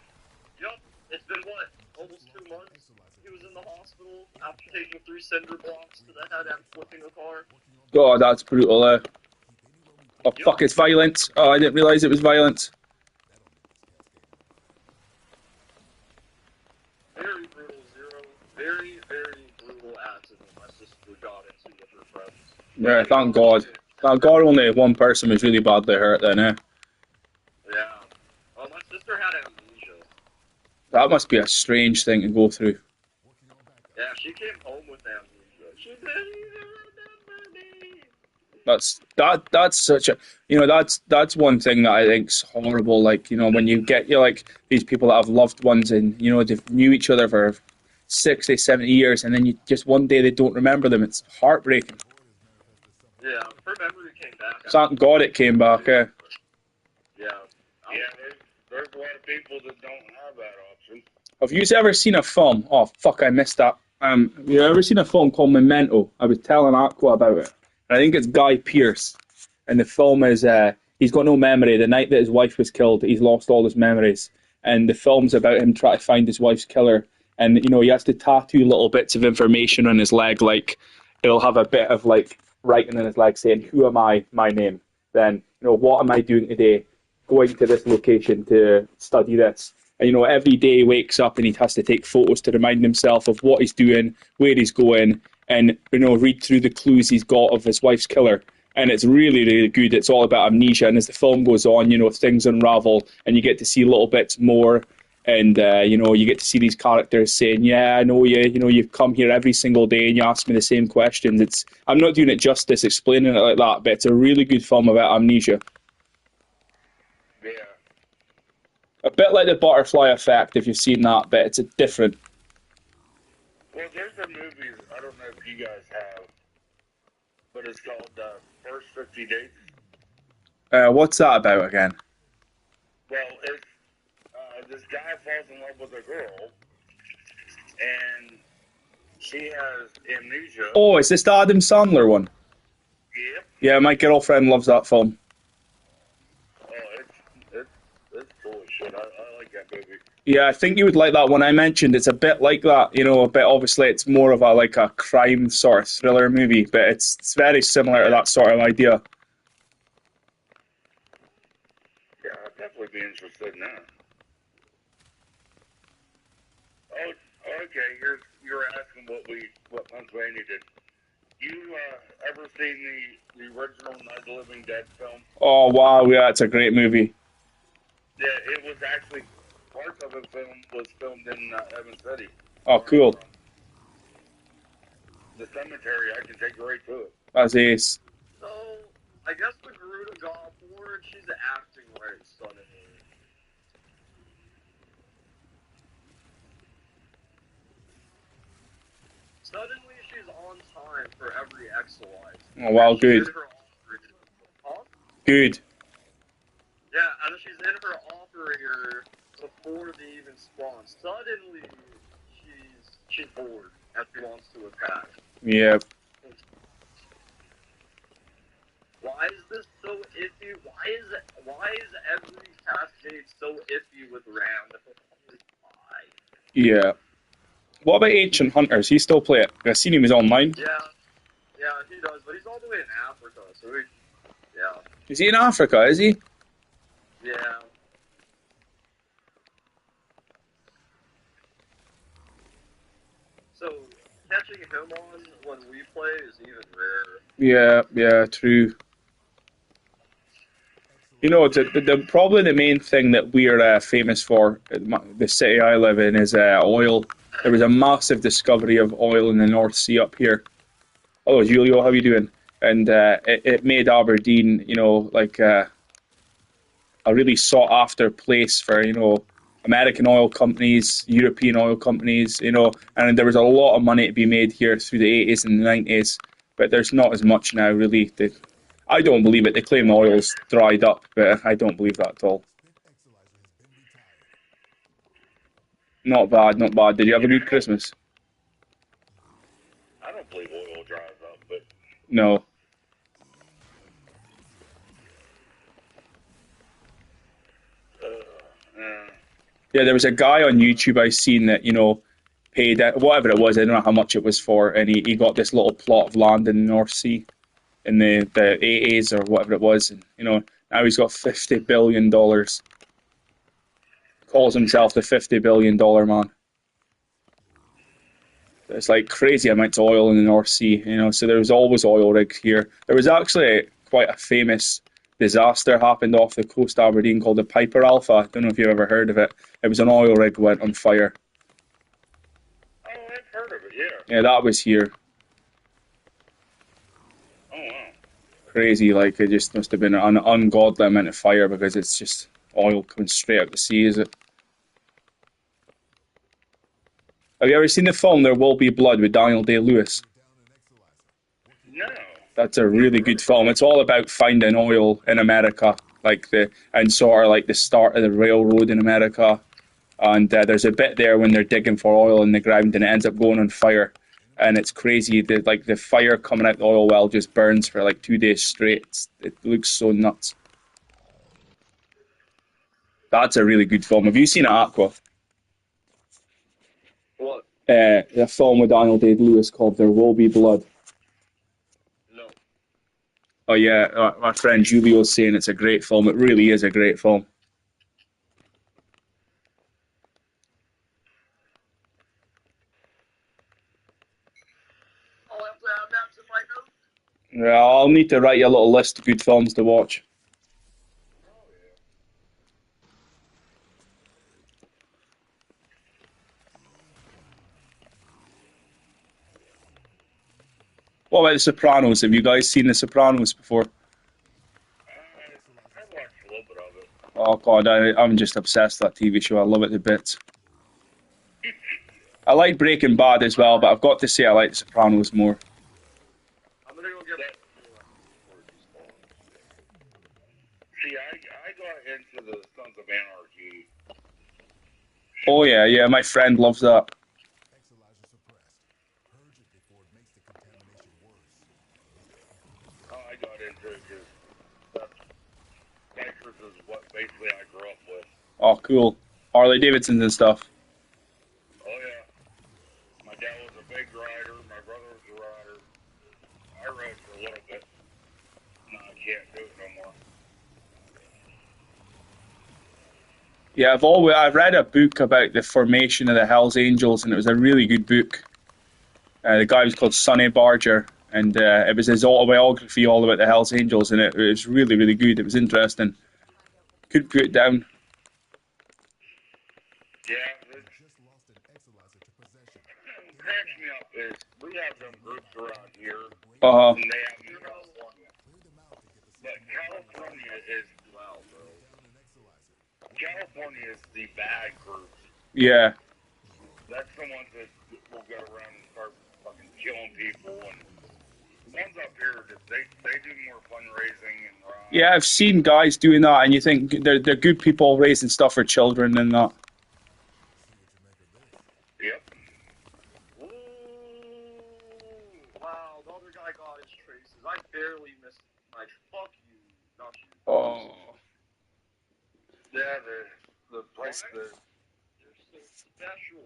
Yup, it's been what? Almost 2 months? He was in the hospital after taking 3 cinder blocks to the head and flipping a car. Oh, that's brutal. Oh, fuck, it's violent. Oh, I didn't realise it was violent. Very brutal, Zero. Very, very brutal accident my sister got into with her friends. Yeah, thank God. Thank God only one person was really badly hurt then, eh? Yeah. Well, my sister had amnesia. That must be a strange thing to go through. Yeah, she came home with amnesia. She didn't even remember me. That's such a that's one thing that I think's horrible. Like, when you get like these people that have loved ones and they've knew each other for 60, 70 years and then you just one day they don't remember them. It's heartbreaking. Yeah, her memory came back. Thank God it came back. Yeah. Yeah, there's a lot of people that don't have that option. Have you ever seen a film? Oh fuck, I missed that. Have you ever seen a film called Memento? I was telling Aqua about it. I think it's Guy Pearce, and the film is he's got no memory. The night that his wife was killed, he's lost all his memories, and the film's about him trying to find his wife's killer. And he has to tattoo little bits of information on his leg, like it'll have a bit of like writing on his leg saying, "Who am I? My name." Then what am I doing today? Going to this location to study this. And every day he wakes up and he has to take photos to remind himself of what he's doing, where he's going, and read through the clues he's got of his wife's killer. And it's really, really good. It's all about amnesia, and as the film goes on, things unravel, and you get to see little bits more. And you get to see these characters saying, "Yeah, I know you. You've come here every single day, and you ask me the same questions." I'm not doing it justice explaining it like that, but it's a really good film about amnesia. Yeah. A bit like the Butterfly Effect, if you've seen that, but it's a different. Well, there's a movie, I don't know if you guys have, but it's called First 50 Dates. What's that about again? Well, it's this guy falls in love with a girl, and she has amnesia. Oh, is this the Adam Sandler one? Yep. Yeah, my girlfriend loves that film. Oh, it's cool as shit. I like that movie. Yeah, I think you would like that one I mentioned. It's a bit like that, a bit obviously it's more of a crime sort of thriller movie, but it's very similar to that sort of idea. Yeah, I'd definitely be interested in that. Oh, okay. You're asking what Pennsylvania did. You ever seen the original Night of the Living Dead film? Oh wow, yeah, it's a great movie. Yeah, it was actually parts of it was filmed in Evans City. Oh cool. the cemetery. I can take you right to it. That's ace. So, I guess the Garuda got bored. She's acting right suddenly. Suddenly, she's on time for every exercise. Oh, wow, She's good. in her operator. Huh? Good. Yeah, and she's in her operator before they even spawn. Suddenly, she's bored and she wants to attack. Yeah. Why is this so iffy? Why is every cascade so iffy with Ram? Why? Yeah. What about Ancient Hunters? He still play it? I seen him was online. Yeah, he does, but he's all the way in Africa, so yeah. Is he in Africa, is he? Yeah. So, catching him on when we play is even rarer. Yeah, true. You know, probably the main thing that we're famous for, the city I live in, is oil. There was a massive discovery of oil in the North Sea up here. Hello, Julio, how you doing? And it made Aberdeen, you know, like a really sought after place for, you know, American oil companies, European oil companies, you know, and there was a lot of money to be made here through the 80s and the 90s, but there's not as much now, really. I don't believe it. They claim the oil's dried up, but I don't believe that at all. Not bad, not bad. Did you have a good Christmas? I don't believe oil dries up, but No. Yeah, there was a guy on YouTube I seen that, you know, paid whatever it was, I don't know how much it was for, and he got this little plot of land in the North Sea in the 80s or whatever it was, and, you know, now he's got $50 billion. Calls himself the $50 billion man. It's like crazy amounts of oil in the North Sea, you know, so there was always oil rigs here. There was actually quite a famous disaster happened off the coast of Aberdeen called the Piper Alpha. I don't know if you've ever heard of it. It was an oil rig went on fire. oh, I've heard of it. Yeah. Yeah, that was here. Oh wow. Crazy, like it just must have been an ungodly amount of fire because it's just oil coming straight out the sea, is it? Have you ever seen the film There Will Be Blood with Daniel Day-Lewis? No. That's a really good film. It's all about finding oil in America, and sort of like the start of the railroad in America. And there's a bit there when they're digging for oil in the ground, and it ends up going on fire, and it's crazy. The fire coming out the oil well just burns for like 2 days straight. It looks so nuts. That's a really good film. Have you seen it, Aqua? What? A film with Daniel Day-Lewis called There Will Be Blood. No. Oh yeah, my friend Julio's saying it's a great film. It really is a great film. I'll have to have maps in my notes. Yeah, I'll need to write you a little list of good films to watch. What about The Sopranos? Have you guys seen The Sopranos before? I watched a little bit of it. Oh god, I'm just obsessed with that TV show. I love it to bits. I like Breaking Bad as well, but I've got to say I like The Sopranos more. I'm gonna go get That- See, I got into the Sons of Anarchy. Oh yeah, my friend loves that. Exolizer suppressed. Purge it before it makes the contamination worse. I got into it because Nitrous is what basically I grew up with. Oh cool. Harley Davidsons and stuff. Oh yeah. My dad was a big rider. My brother was a rider. I rode for a little bit. No, I can't do it no more. Yeah, I've read a book about the formation of the Hells Angels, and it was a really good book. The guy was called Sonny Barger, and it was his autobiography all about the Hells Angels, and it was really, really good. It was interesting. Could put it down. Yeah, it Just lost an exolizer to possession. cracks me up is we have them groups around here, Uh-huh. and they have them in California. But California is Wow, bro. California is the bad groups. Yeah. That's the ones that will go around and start fucking killing people. And the ones up here, they do more fundraising and Yeah, I've seen guys doing that, and you think they're good people raising stuff for children and that. Yep. Ooh, wow, the other guy got his traces. I barely missed my fuck you, not you. Oh. Yeah, the place, You're so special.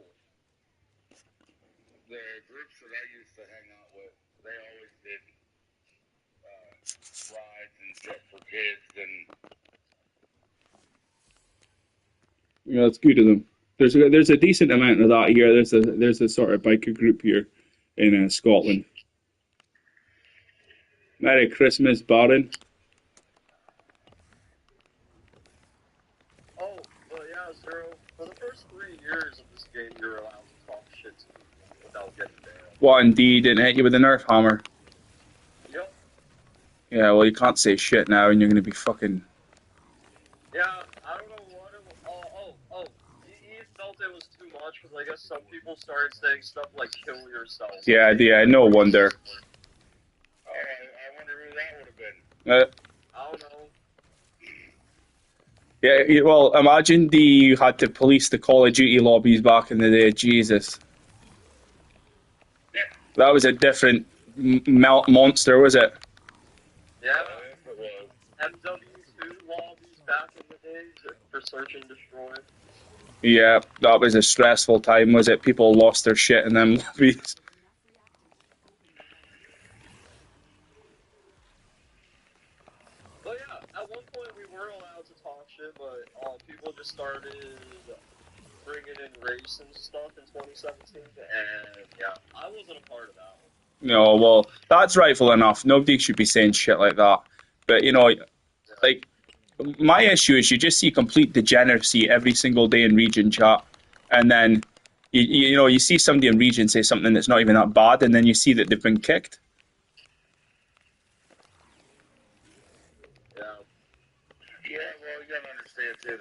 the groups that I used to hang out with, they always did rides and shit for kids, and Yeah, that's good of them. There's a decent amount of that here. There's a sort of biker group here in Scotland. Merry Christmas, Baron. Oh, but yeah, Zero. For the first 3 years of this game, you're allowed to talk shit to people without getting banned. What indeed didn't hit you with a Nerf hammer? Yep. Yeah, well, you can't say shit now, and you're gonna be fucking. Yeah, I don't know what it was. He felt it was too much because I guess some people started saying stuff like "kill yourself." Yeah, no wonder. I wonder who that would have been. I don't know. Yeah, well, imagine you had to police the Call of Duty lobbies back in the day. Jesus, Yeah. that was a different monster, was it? Yeah, Yes, it was. MW2 lobbies back in the days for search and destroy. Yeah, that was a stressful time, was it? People lost their shit in them lobbies. But yeah, at one point we were allowed to talk shit, but people just started bringing in race and stuff in 2017, and yeah, I wasn't a part of that one. No, well, that's rightful enough. Nobody should be saying shit like that. But like, my issue is you just see complete degeneracy every single day in Region chat, and then you see somebody in Region say something that's not even that bad, and then you see that they've been kicked. Yeah. Yeah, well, you gotta understand too.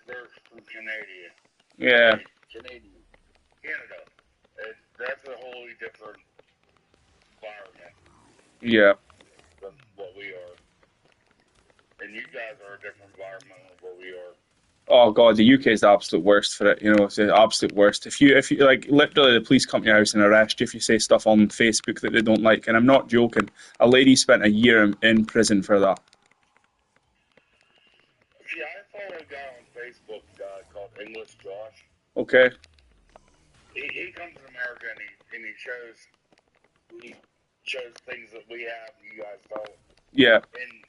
They're from Canada. Yeah, Canadian. Canada. That's a wholly different environment yeah. than what we are. And you guys are a different environment than what we are. Oh god, the UK is the absolute worst for it. It's the absolute worst. If you like, literally, the police come to your house and arrest you if you say stuff on Facebook that they don't like. And I'm not joking. A lady spent a year in prison for that. See, I follow a guy on Facebook called English Josh. Okay. He comes to America and he shows things that we have and you guys don't. Yeah. And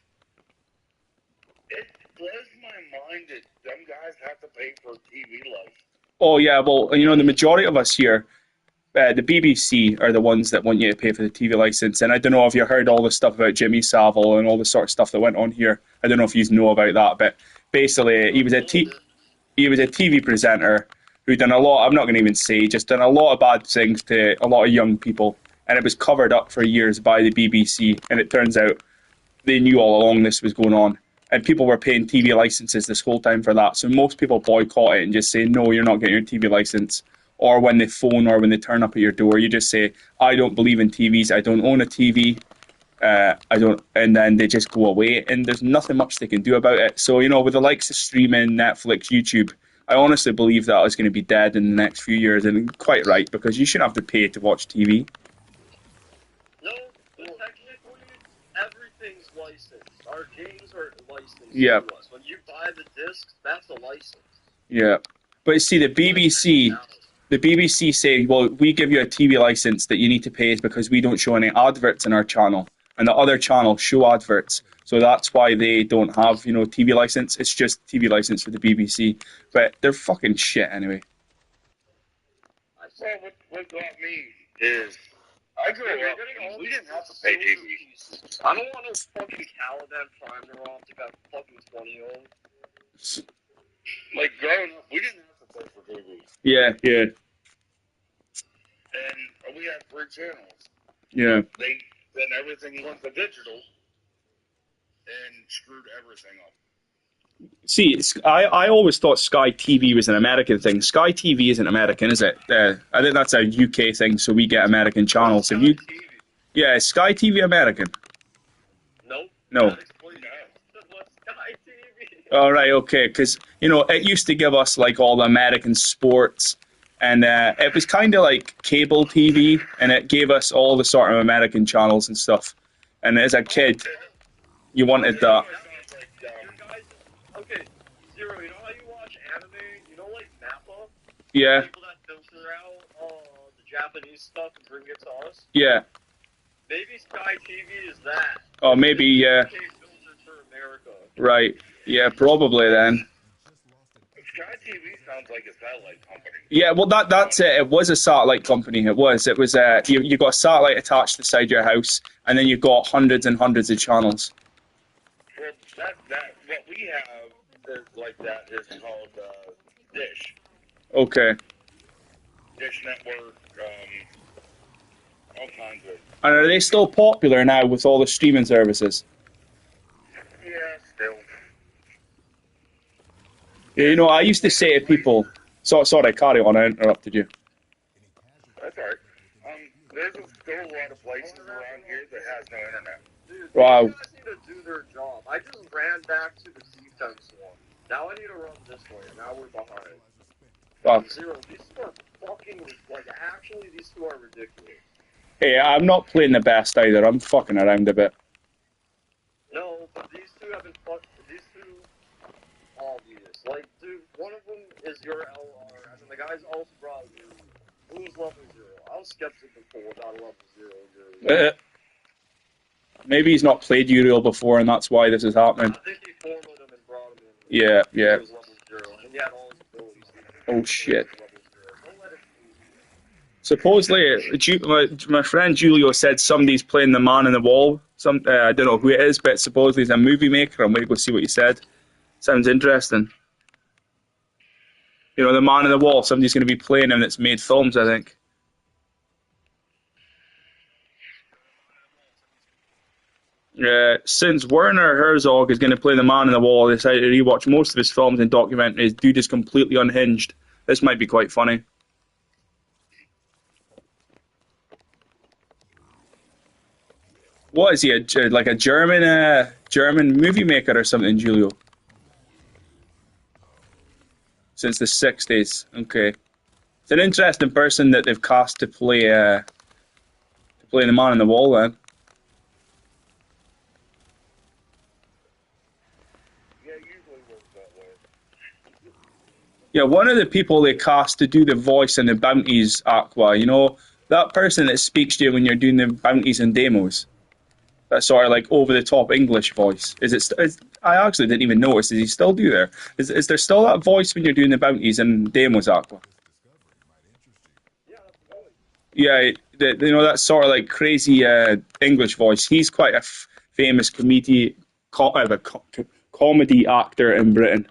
it blows my mind that them guys have to pay for a TV license. Oh yeah. Well, the majority of us here, the BBC are the ones that want you to pay for the TV license. And I don't know if you heard all the stuff about Jimmy Savile and all the sort of stuff that went on here. I don't know if you know about that, but basically he was a TV presenter who done a lot. I'm not going to even say, just done a lot of bad things to a lot of young people, and it was covered up for years by the BBC. And it turns out they knew all along this was going on, and people were paying TV licenses this whole time for that. So most people boycott it and just say, no, you're not getting your TV license. Or when they phone or when they turn up at your door, you just say, I don't believe in TVs. I don't own a TV. I don't, and then they just go away, and there's nothing much they can do about it. So with the likes of streaming, Netflix, YouTube, I honestly believe that is going to be dead in the next few years, and quite right, because you shouldn't have to pay to watch TV. No, but technically, everything's licensed. Our games are licensed Yeah. to us. When you buy the discs, that's a license. Yeah, but you see, the BBC say, well, we give you a TV license that you need to pay because we don't show any adverts in our channel, and the other channels show adverts. So that's why they don't have, TV license. It's just TV license for the BBC. But they're fucking shit anyway. Well, what got me is I grew up and we didn't have to pay TV. I don't want no fucking Caliban finder optic at fucking 20-year-old. Like growing up, we didn't have to pay for TV. Yeah. And a we had 3 channels. Yeah. Then everything went to digital and screwed everything up. See, I always thought Sky TV was an American thing. Sky TV isn't American, is it? I think that's a UK thing, so we get American channels. If you, TV. yeah, is Sky TV American? Nope. No. That explains what's Sky TV. All right, okay, because it used to give us like all the American sports, and it was kind of like cable TV, and it gave us all the sort of American channels and stuff. And as a kid, you wanted that. Your guys, okay, Zero. You know how you watch anime? You know, like Nappa. Yeah, People that filter out the Japanese stuff and bring it to us. yeah. Maybe Sky TV is that. Oh, maybe, yeah. It's filtered for America. Right. Yeah, probably then. Sky TV sounds like a satellite company. Yeah, well, that's it. It was a satellite company. It was. You got a satellite attached to the side of your house, and then you've got hundreds and hundreds of channels. Well, what we have is like that is called Dish. Okay. Dish Network, all kinds of. And are they still popular now with all the streaming services? Yeah, still. Yeah, I used to say to people, sorry, carry on, I interrupted you. That's all right. There's still a lot of places around here that has no internet. Dude, Wow. these guys need to do their job. I just ran back to the defense one. Now I need to run this way. Now we're behind. Wow. Zero. These two are fucking actually these two are ridiculous. Hey, I'm not playing the best either. I'm fucking around a bit. No, but these two have been these two obvious. Like, dude, one of them is your LR, and then the guys also brought you. Who's level 0? I was skeptical without a level 0. Maybe he's not played Uriel before, and that's why this is happening. I think he forwarded him and brought him in. Yeah, yeah. He was level 0, and he had all his abilities. Oh, shit. Level 0. Don't let it Supposedly, my friend Julio said somebody's playing the man in the wall. I don't know who it is, but supposedly he's a movie maker. I'm going to go see what he said. Sounds interesting. The man in the wall, somebody's going to be playing him that's made films, I think. Since Werner Herzog is going to play the man in the wall, I decided to rewatch most of his films and documentaries. Dude is completely unhinged. This might be quite funny. What is he, like a German movie maker or something, Julio? Since the 60s. Okay. It's an interesting person that they've cast to play the man in the wall then. Yeah, it usually works that way. Yeah, one of the people they cast to do the voice in the bounties, Aqua, that person that speaks to you when you're doing the bounties and demos. That sort of like over-the-top English voice. I actually didn't even notice. Does he still do there? Is there still that voice when you're doing the bounties and demos, Aqua? Yeah, that sort of like crazy English voice. He's quite a famous comedy actor in Britain.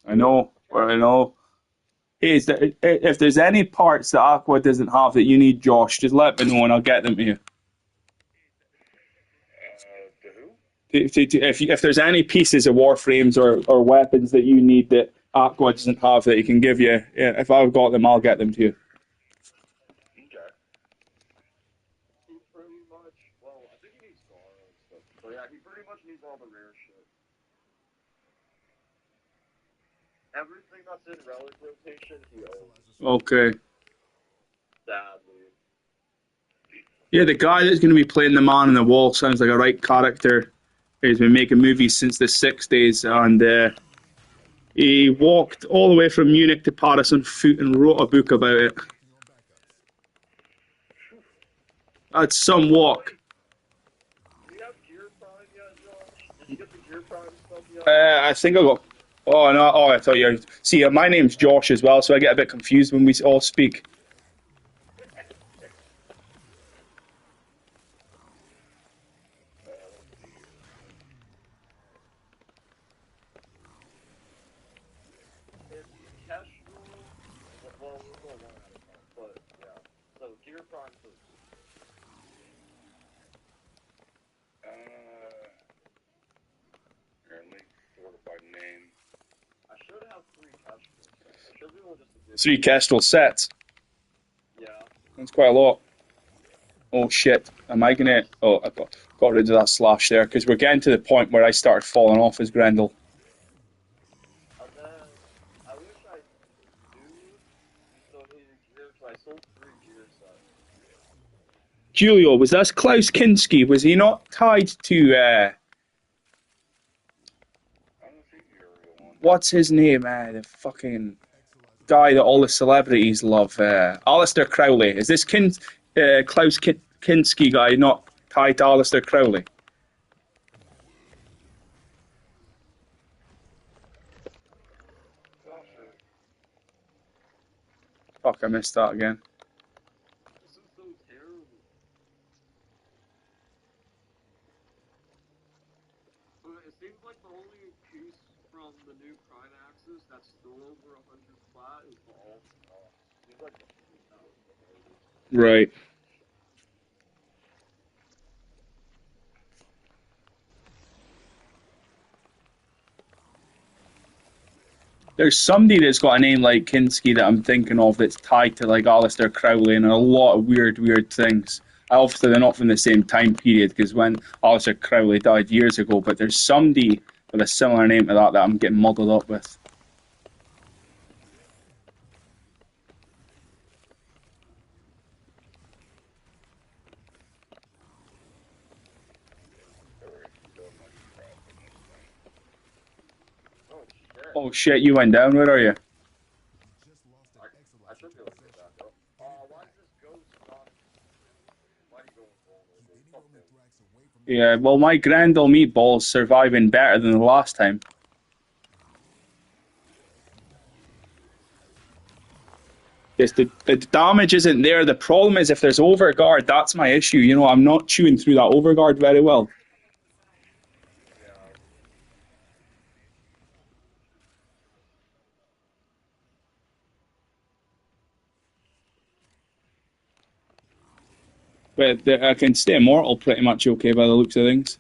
I know. Hey, if there's any parts that Aqua doesn't have that you need, Josh, just let me know and I'll get them to you. To who? If there's any pieces of Warframes or weapons that you need that Aqua doesn't have that he can give you, if I've got them, I'll get them to you. Okay. He pretty much, I think he needs Gara and stuff. But yeah, he pretty much needs all the rare shit. Everything that's in relic rotation, he owns. Okay. Sadly. Yeah, the guy that's going to be playing the man on the wall sounds like a right character. He's been making movies since the 60s, and he walked all the way from Munich to Paris on foot and wrote a book about it. That's some walk. Do you have Gear Prime yet, Josh? Did you get the Gear Prime stuff yet? I think I got. Oh no! Oh, I thought you. See, my name's Josh as well, so I get a bit confused when we all speak. still one out of 10. But yeah. So Gear Prime first. Here, let me sort it by name. I should have 3 Kestrel sets. I should be able just to do 3 Kestrel sets. Yeah. That's quite a lot. Oh shit, am I gonna... Oh, I got rid of that slash there, because we're getting to the point where I started falling off as Grendel. And then I wish I knew you still needed gear, so I sold 3 gear sets. Julio, was that Klaus Kinski? Was he not tied to... I don't think you're a real one. what's his name? The fucking guy that all the celebrities love. Aleister Crowley. Is this Klaus Kinski guy not tied to Aleister Crowley? Oh, sure. Fuck, I missed that again. This is so terrible. But it seems like the only piece from the new Prime Axis that's still over 100 flat is the All Stars. Seems like the only that was the hardest. Right. There's somebody that's got a name like Kinski that I'm thinking of that's tied to like Aleister Crowley and a lot of weird things. Obviously, they're not from the same time period because when Aleister Crowley died years ago, but there's somebody with a similar name to that I'm getting muddled up with. Oh shit. Oh shit, you went down. Where are you? I should be able to get back up. Why is this ghost not? Why are you going vulnerable? Fuck him. Yeah, well, my Grendel meatball's surviving better than the last time. Yes, the damage isn't there. The problem is if there's overguard, that's my issue. You know, I'm not chewing through that overguard very well. Yeah. But I can stay immortal pretty much okay by the looks of things.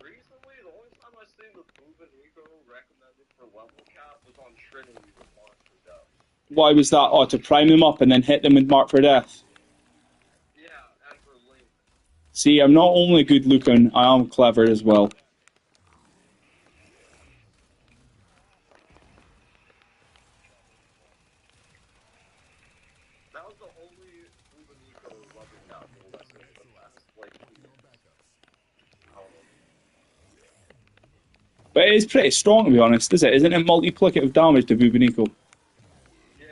Recently, the only time I seen the Bubanico recommended for level cap was on Trinity with Mark for Death. Why was that? Oh, to prime them up and then hit them with Mark for Death. Yeah, and for Link. See, I'm not only good looking, I am clever as well. That was the only Bubanico level cap build I seen in the past, like, But it is pretty strong to be honest, is it? Isn't it multiplicative damage to Bubanico? yeah.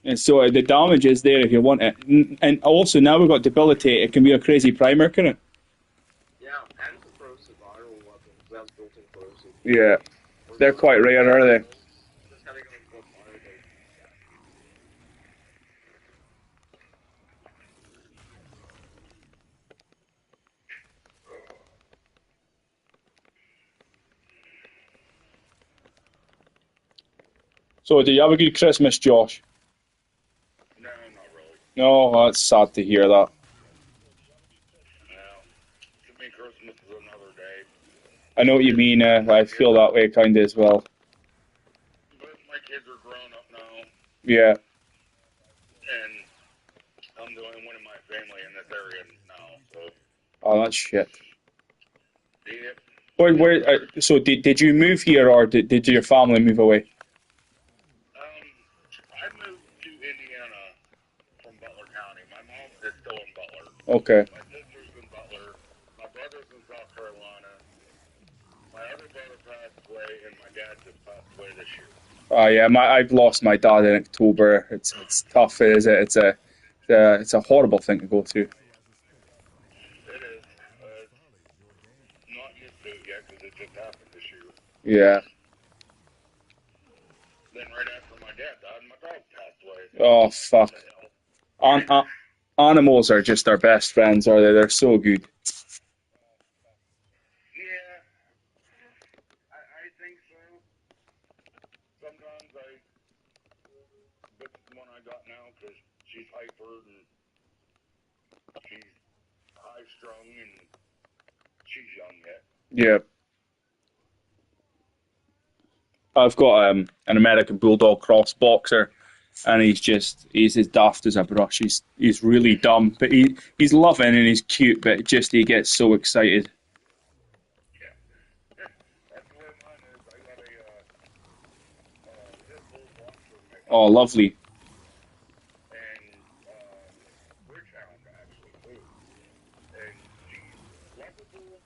And so the damage is there if you want it. And also now we've got Debilitate, it can be a crazy primer, can it? Yeah, and the corrosive viral weapons. That's built-in corrosive. Yeah. They're quite rare, are they? Just gotta go for fire, though. So did you have a good Christmas, Josh? No, not really. No, that's sad to hear that. No. To me, Christmas is another day. I know what you mean, I feel that way kind of as well. But my kids are grown up now, Yeah. and I'm the only one in my family in this area now, so. Oh, that's shit. Yep. So did you move here or did your family move away? I moved to Indiana from Butler County. My mom is still in Butler. Okay. My sister's in Butler. My brother's in South Carolina. My other brother passed away, and my dad just passed away this year. Oh yeah, I've lost my dad in October. It's tough, is it? It's a horrible thing to go through. It is. Not used to it yet because it just happened this year. Yeah. Then right after my dad died, my dog passed away. Oh fuck. Animals are just our best friends, are they? They're so good. Yeah, I think so. one I got now because she's hyper and she's high strung and she's young yet. Yeah. I've got an American Bulldog cross boxer, and he's as daft as a brush. He's really dumb, but he's loving and he's cute, but just he gets so excited. Yeah. That's the way mine is. I got a pit bull boxer mix Oh, lovely. and witch hound actually too. And she's lovable.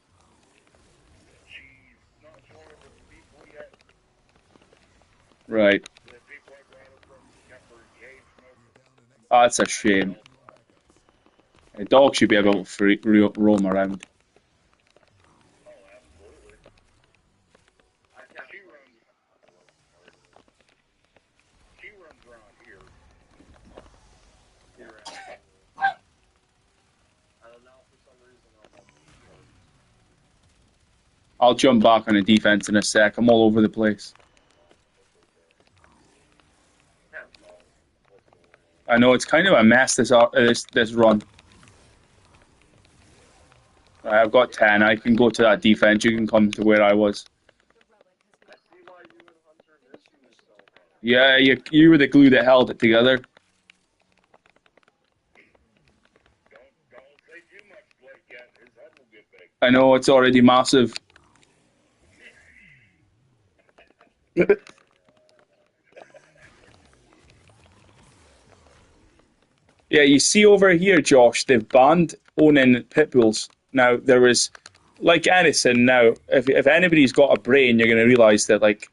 She's not sure with people yet. Right. The people I brought her from kept her engaged most of Oh, that's a shame. A dog should be able to roam around. Oh, absolutely. I can't. She runs around here. Here, I don't know, for some reason, I'm not sure. I'll jump back on the defense in a sec. I'm all over the place. Can't tell what's going on. I know it's kind of a mess this run. Right, I've got 10. I can go to that defense. You can come to where I was. The relic has been I see why you and Hunter missed me so much. Yeah, you were the glue that held it together. Don't say too much, Blake, yet. His head will get big. I know it's already massive. Yeah, you see over here, Josh, they've banned owning pit bulls. Now, there was, like anything now, if anybody's got a brain, you're going to realise that, like,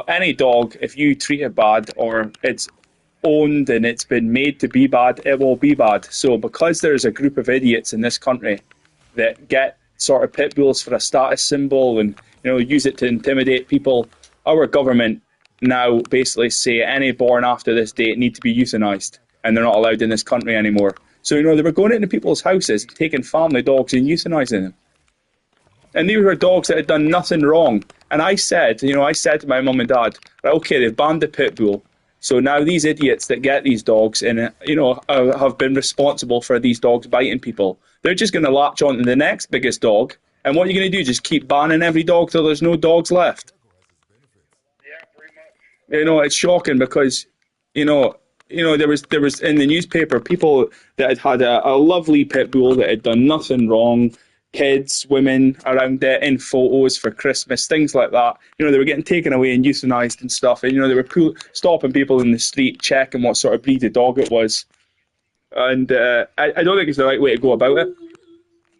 any dog, if you treat it bad or it's owned and it's been made to be bad, it will be bad. So because there's a group of idiots in this country that get sort of pit bulls for a status symbol and use it to intimidate people, our government now basically say any born after this date need to be euthanized and they're not allowed in this country anymore. So they were going into people's houses, taking family dogs and euthanizing them. And these were dogs that had done nothing wrong. And I said to my mum and dad, right, okay, they've banned the pit bull. So now these idiots that get these dogs and have been responsible for these dogs biting people, they're just going to latch on to the next biggest dog. And what are you going to do? Just keep banning every dog till there's no dogs left? Yeah, pretty much. It's shocking because, there was in the newspaper people that had a lovely pit bull that had done nothing wrong, kids, women around it in photos for Christmas, things like that. They were getting taken away and euthanized and stuff, and they were stopping people in the street, checking what sort of breed of dog it was. And I don't think it's the right way to go about it.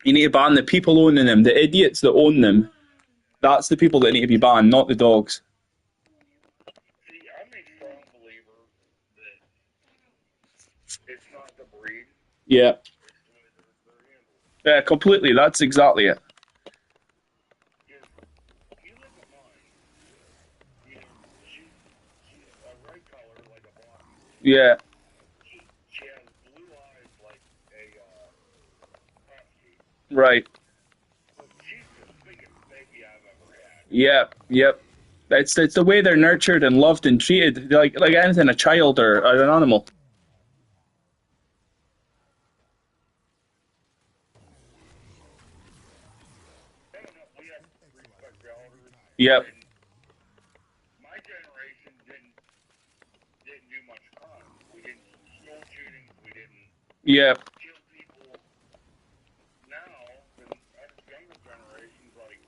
You need to ban the people owning them, the idiots that own them. That's the people that need to be banned, not the dogs. See, I'm a strong believer that it's not the breed, Yeah, it's the way they're handled. yeah, completely. That's exactly it. Because you look at mine, she's a red color like a blonde. Yeah, She has blue eyes like a husky. right. But she's the biggest baby I've ever had. Yep. It's the way they're nurtured and loved and treated, like anything, a child or an animal. I don't know, we have respect for elders. Yep. And my generation didn't do much crime. We didn't school shootings. We didn't Yep. kill people. Now, the younger generation's like,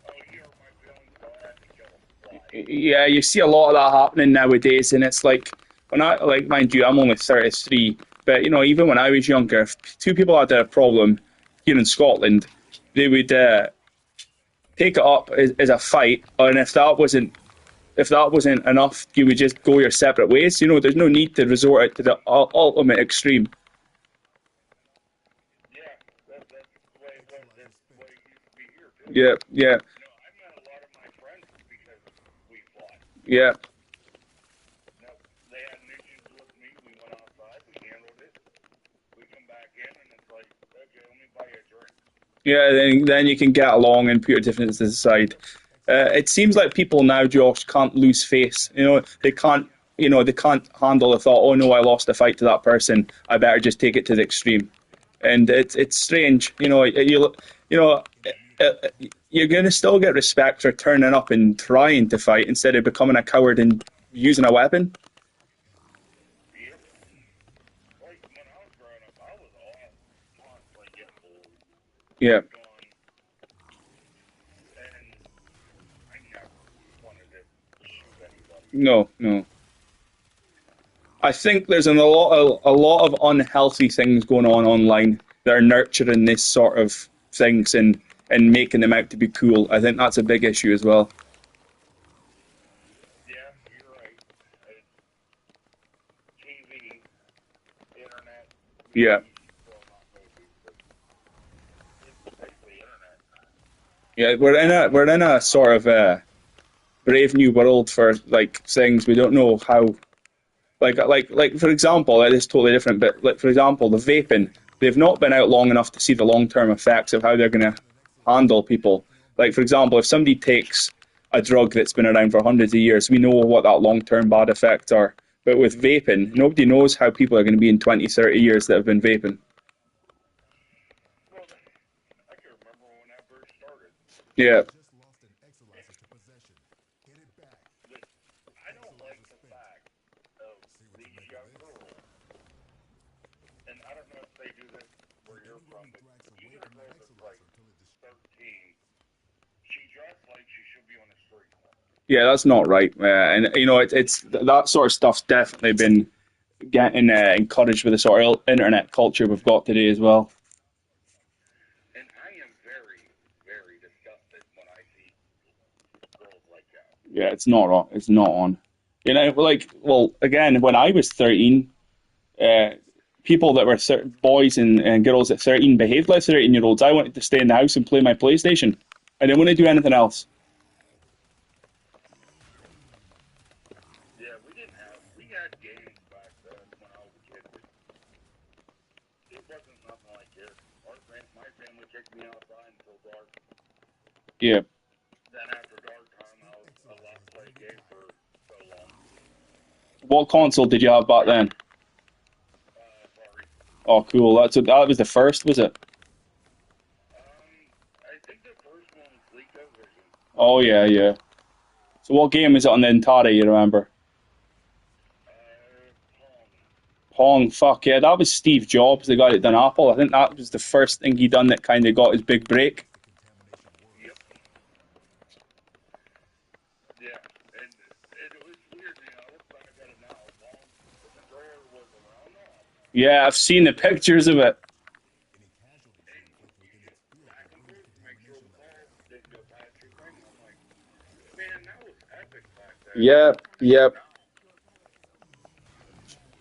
oh, you hurt my feelings, so I had to kill him. Why? Yeah, you see a lot of that happening nowadays, and it's like mind you, I'm only 33, but even when I was younger, if two people had a problem here in Scotland, they would take it up as a fight, and if that wasn't enough, you would just go your separate ways. There's no need to resort it to the ultimate extreme. Yeah, that's the way it was. That's the way it used to be here, too. Yeah. I met a lot of my friends because we fought. Yeah. No, they had issues with me. We went outside. We handled it. We come back in, and it's like, okay, let me buy you a drink. Yeah, then you can get along and put your differences aside. It seems like people now, Josh, can't lose face. They can't they can't handle the thought, oh no, I lost a fight to that person, I better just take it to the extreme. And it's strange, you know, uh, you're going to still get respect for turning up and trying to fight instead of becoming a coward and using a weapon. Yep. Like when I was growing up, I was all constantly getting bullied, Yeah, picked on, and I never wanted to shoot anybody. no, no. I think there's a lot of unhealthy things going on online that are nurturing this sort of things and making them out to be cool. I think that's a big issue as well. Yeah, you're right. TV, internet, Yeah, movies, well, not movies, but it's basically internet. yeah, we're in a sort of brave new world for like things we don't know how. Like for example, it is totally different. But like for example, the vaping, they've not been out long enough to see the long term effects of how they're going to handle people. Like for example, if somebody takes a drug that's been around for hundreds of years, we know what that long term bad effects are. But with vaping, nobody knows how people are going to be in 20, 30 years that have been vaping. Well, I can remember when that first started. Yeah, Just lost an And, Exolizer to possession. Get it back. but I don't like Exolizer the spent. fact of See what you these make of young this. girls, and I don't know if they do this where Keep you're any from, running but thrax you away get a from the girl that's like Exolizer until it destroys. 13. She dressed like she should be on a street corner. yeah, that's not right. And it's that sort of stuff's definitely been getting encouraged with the sort of internet culture we've got today as well. And I am very, very disgusted when I see girls like that. Yeah, it's not on. It's not on. Well, again, when I was 13, uh, people that were boys and girls at 13 behaved like 13-year-olds. I wanted to stay in the house and play my PlayStation. I didn't want to do anything else. Yeah, we had games back then when I was a kid, but it wasn't nothing like this. My family kicked me outside until dark. Yeah. Then after dark time, I was allowed to play a game for so long. What console did you have back then? Sorry. Oh, cool. That was the first, was it? I think the first one was ColecoVision. Oh yeah, yeah. So what game is it on the Atari? You remember? Pong. Pong. Fuck yeah, that was Steve Jobs, the guy that done Apple. I think that was the first thing he done that kind of got his big break. The contamination worse. Yep. Yeah. And it was weird, I look back at it now. Pong, the controller was around now. Yeah, I've seen the pictures of it. Any casualties you And inflict you within could its field back will and bring the forth to make sure contamination the level ball down. didn't go past your thing. I'm like, man, that was epic back then. Yeah, yeah. Now,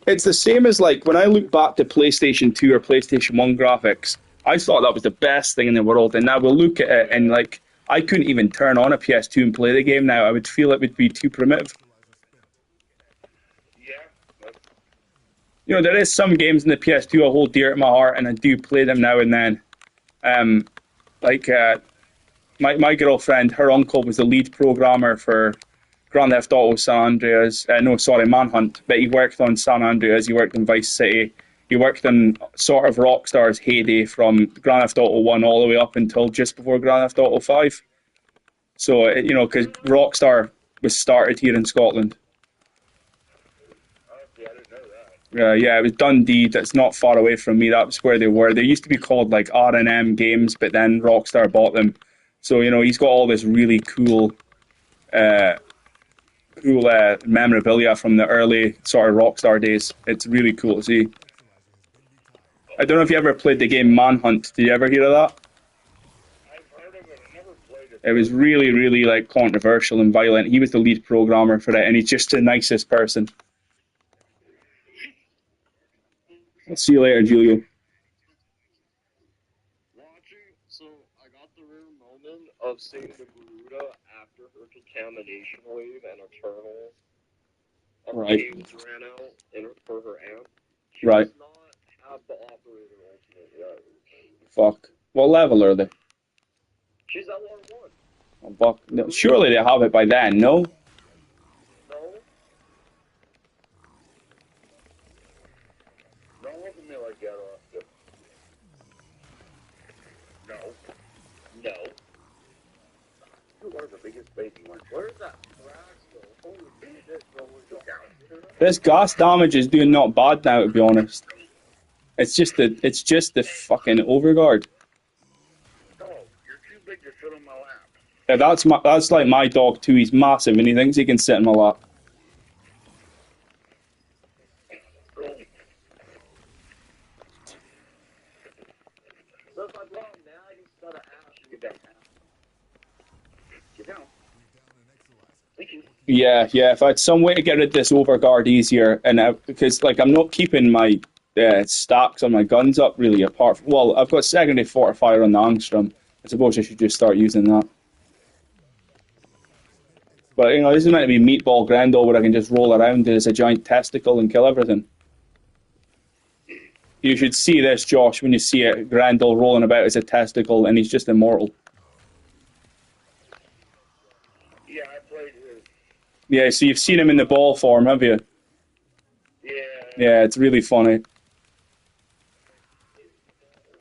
It's the same as like when I look back to PlayStation 2 or PlayStation 1 graphics, I thought that was the best thing in the world. And now we'll look at it and like, I couldn't even turn on a PS2 and play the game now. I would feel it would be too primitive. Exolizer spent. yeah, that's, There is some games in the PS2 I hold dear to my heart and I do play them now and then. Um, like, my girlfriend, her uncle was the lead programmer for Grand Theft Auto San Andreas. No, sorry, Manhunt. But he worked on San Andreas. He worked in Vice City. He worked on sort of Rockstar's heyday from Grand Theft Auto 1 all the way up until just before Grand Theft Auto 5. So, because Rockstar was started here in Scotland. honestly, I didn't know that. Yeah, it was Dundee. That's not far away from me. That was where they were. They used to be called like R&M Games, but then Rockstar bought them. So he's got all this really uh, cool memorabilia from the early sort of Rockstar days. It's really cool to see. Exolizer has been retired. I don't know if you ever played the game Manhunt. Did you ever hear of that? I've heard of it. I never played it, It though. was really, really like controversial and violent. He was the lead programmer for it, and he's just the nicest person. I'll see you later, Julio. Watching, so I got the rare moment of seeing the Garuda after her contamination wave and Eternal Right, cables ran out for her amp. She right. does not have the operator ultimate yet. Fuck. What level are they? She's LR1. Oh, fuck. No, surely they have it by then. No. No? two are the biggest baby ones. Where's that crash though? Holy shit, bro. We're down. This gas damage is doing not bad now, to be honest. It's just the fucking overguard. Oh, you're too big to sit on my lap. Yeah, that's like my dog too. He's massive and he thinks he can sit in my lap. So if I blow him now, I can start an ash. Get down. Get down. Thank you. Yeah. If I had some way to get rid of this overguard easier, and because like I'm not keeping my stacks on my guns up really. Apart from, well, I've got secondary fortifier on the Angstrom. I suppose I should just start using that. But you know, this is meant to be Meatball Grendel, where I can just roll around as a giant testicle and kill everything. You should see this, Josh, when you see it. Grendel rolling about as a testicle, and he's just immortal. Yeah, I played his. Yeah, so you've seen him in the ball form, have you? Yeah. Yeah, it's really funny.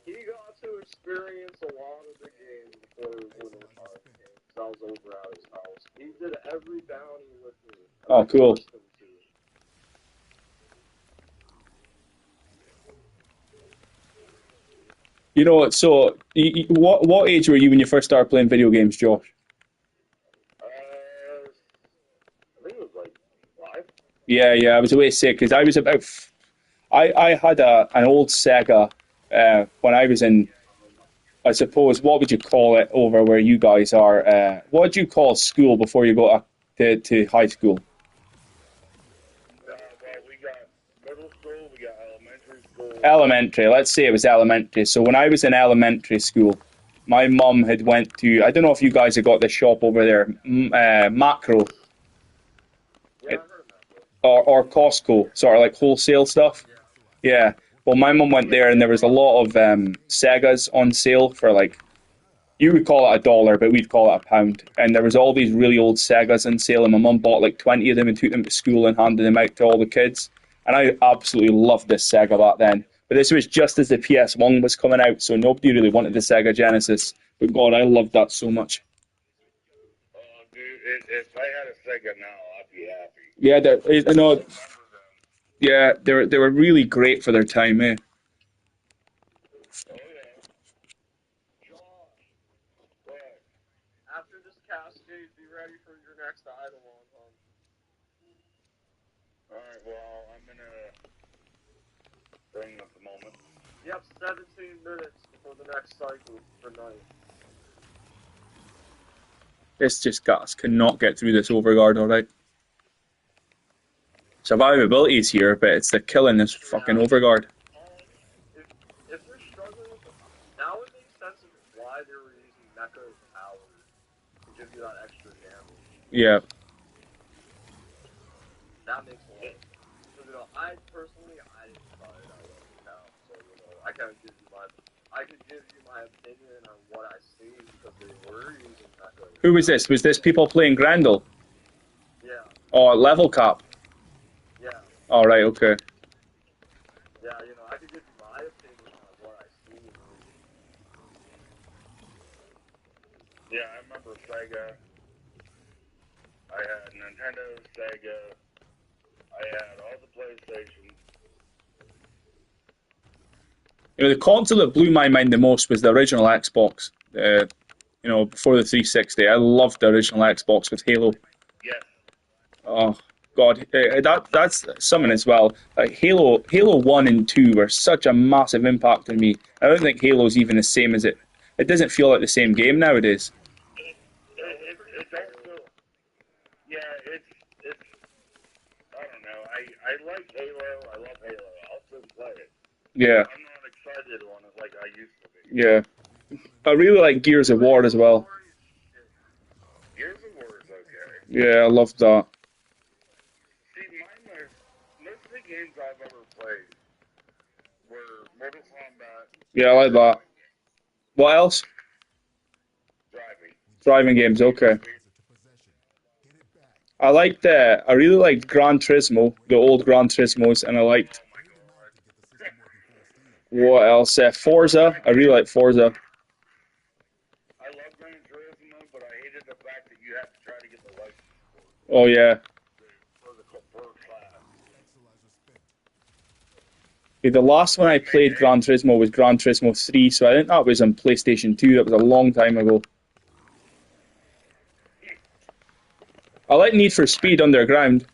He got to experience a lot of the game before winning the card game. Because I was over at his house. He did every bounty with me. Oh, cool. You know, so what age were you when you first started playing video games, Josh? I think it was like 5. Yeah, I was away sick because I was about. I had an old Sega when I was in. I suppose what would you call it over where you guys are? What do you call school before you go to high school? Well, we got middle school, we got elementary school. Elementary. Let's say it was elementary. So when I was in elementary school, my mum had went to. I don't know if you guys have got the shop over there, Macro. Yeah, I heard that. Or Costco, sort of like wholesale stuff. Yeah. Well, my mum went there and there was a lot of Segas on sale for like, you would call it $1, but we'd call it £1. And there was all these really old Segas on sale, and my mum bought like 20 of them and took them to school and handed them out to all the kids. And I absolutely loved this Sega back then. But this was just as the PS1 was coming out, so nobody really wanted the Sega Genesis. But God, I loved that so much. Oh, dude, if I had a Sega now, I'd be happy. Yeah, they were really great for their time, eh? Oh, yeah. Josh, what? After this cascade, be ready for your next idle on. Alright, well, I'm gonna bring at the moment. You have 17 minutes before the next cycle for night. This just guys cannot get through this overguard, alright? Survivability is here, but it's the killing this fucking overguard. If you're struggling with now it makes sense of why they were using Mecha power to give you that extra damage. Yeah. That makes a lot of sense. Because, I personally, I didn't try it out right now, so, I can't give you I could give you my opinion on what I see because they were using Mecha. Who was this? Was this people playing Grendel? Yeah, Oh, level cap. yeah. Alright, okay. Yeah, I could give you my opinion on what I see. Yeah, I remember Sega. I had Nintendo, Sega. I had all the PlayStations. You know, the console that blew my mind the most was the original Xbox. Before the 360. I loved the original Xbox with Halo. Yes. Oh God, that's something as well. Like Halo 1 and 2 were such a massive impact on me. I don't think Halo's even the same as it. It doesn't feel like the same game nowadays. It's also, yeah, it's, I don't know. I like Halo. I love Halo. I'll still play it. Yeah, I'm not excited on it like I used to be. yeah. I really like Gears of War as well. Gears of War is okay. Yeah, I love that. See, most of the games I've ever played were Mortal Kombat. Yeah, I like that. What else? Driving. Driving games, okay. I really liked Gran Turismo, the old Gran Turismos, and I liked, what else? Forza. I really like Forza. I love Gran Turismo, but I hated the fact fact that you have to try to get the license Oh yeah. for the first class. The last one I played Gran Turismo was Gran Turismo 3, so I think that was on PlayStation 2. That was a long time ago. I like Need for Speed Underground.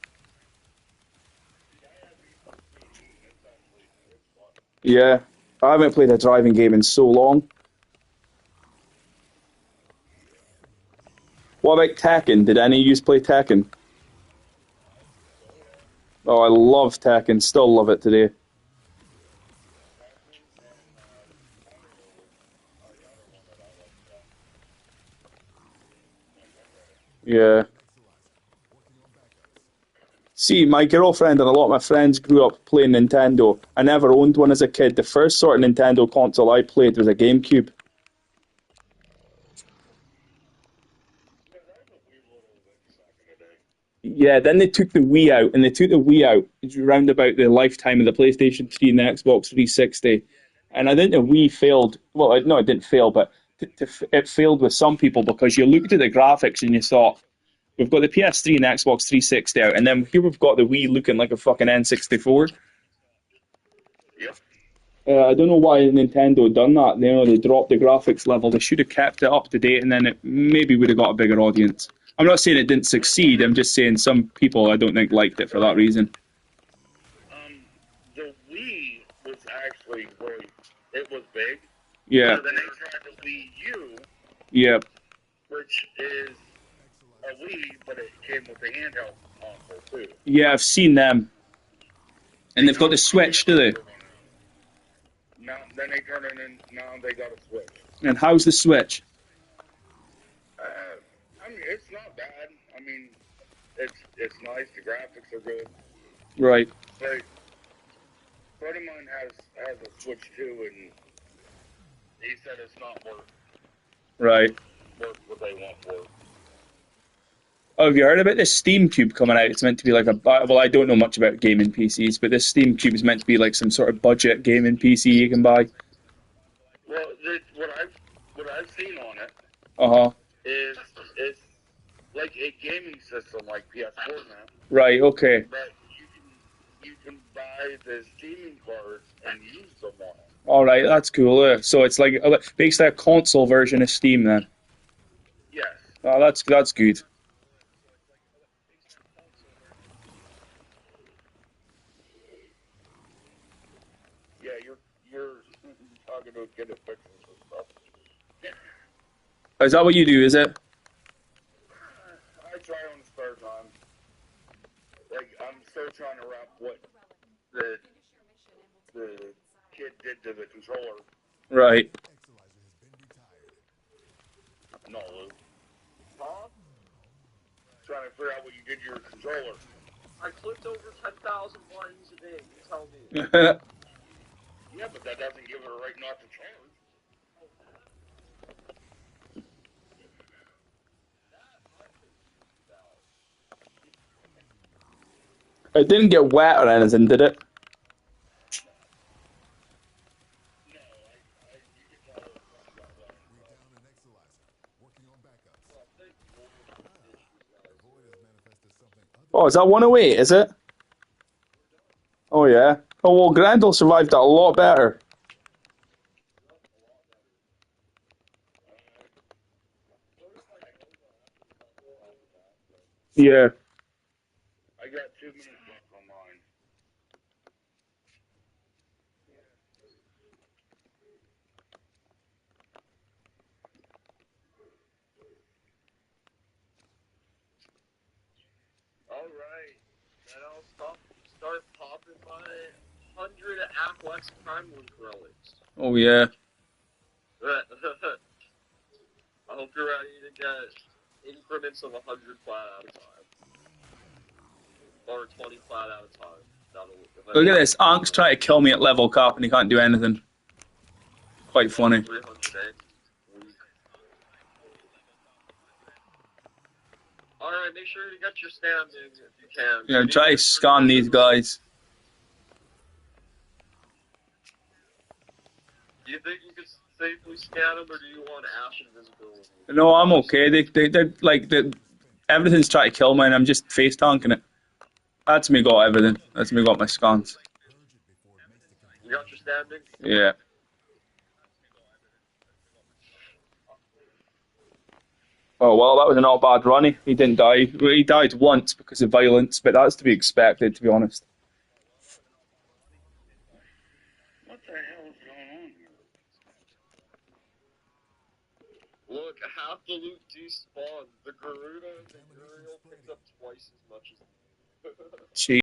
Yeah, I haven't played a driving game in so long. What about Tekken? Did any of you play Tekken? Oh, I love Tekken. Still love it today. Yeah. See, my girlfriend and a lot of my friends grew up playing Nintendo. I never owned one as a kid. The first sort of Nintendo console I played was a GameCube. Yeah, then they took the Wii out, and they took the Wii out around about the lifetime of the PlayStation 3 and the Xbox 360. And I think the Wii failed. Well, no, it didn't fail, but it failed with some people because you looked at the graphics and you thought, we've got the PS3 and the Xbox 360 out, and then here we've got the Wii looking like a fucking N64. Yep. I don't know why Nintendo done that. You know, they dropped the graphics level. They should have kept it up to date, and then it maybe would have got a bigger audience. I'm not saying it didn't succeed. I'm just saying some people I don't think liked it for that reason. The Wii was actually really, it was big. Yeah. So then they tried the Wii U, Yeah. which is a Wii, but it came with a handheld console too. Yeah, I've seen them. And they've got the Switch, do they? Now, then they turn it in. Now they got a Switch. And how's the Switch? I mean, it's not bad. I mean, it's nice. The graphics are good. Right. But a friend of mine has a Switch too, and he said it's not worth Right. what they want for it. Oh, have you heard about this Steam Cube coming out? It's meant to be like a... Well, I don't know much about gaming PCs, but this Steam Cube is meant to be like some sort of budget gaming PC you can buy. Well, what I've seen on it Uh-huh. is it's like a gaming system like PS4 now. Right, okay. But you can buy the streaming cards and use them on it. All right, that's cool. So it's like basically a console version of Steam then. Yes. Oh, that's good. Yeah, you're talking about get it fixed and stuff. Is that what you do, is it? I try on the spare time. Like I'm still trying to wrap what the kid did to the controller. Right. No, Luke. Huh? Trying to figure out what you did to your controller. I clicked over 10,000 buttons a day. You tell me. Yeah, but that doesn't give it a right not to charge. It didn't get wet or anything, did it? Oh, is that 108, is it? Oh, yeah. Oh, well, Grendel survived that a lot better. Yeah. I got 2 minutes left on mine. Alright. Then I'll start popping my 100 Aquex Prime Link relics. Oh, yeah. I hope you're ready to get increments of 100 plat at a time. Or 20 plat at a time. Look at this. Ank's trying to kill me at level cap and he can't do anything. Quite funny. 300 Alright, make sure you get your standings if you can. Yeah, try to scan these guys. Do you think you could safely scan them, or do you want Ash invisibility? No, I'm okay. They're like, everything's trying to kill me, and I'm just face tanking it. That's me got everything. That's me got my scans. You got your standing? Yeah. Oh well, that was a not bad run. He didn't die. Well, he died once because of violence, but that's to be expected, to be honest. What the hell is going on here? Look, half the loot despawned. The Garuda and the Uriel picked up twice as much as the Jeez.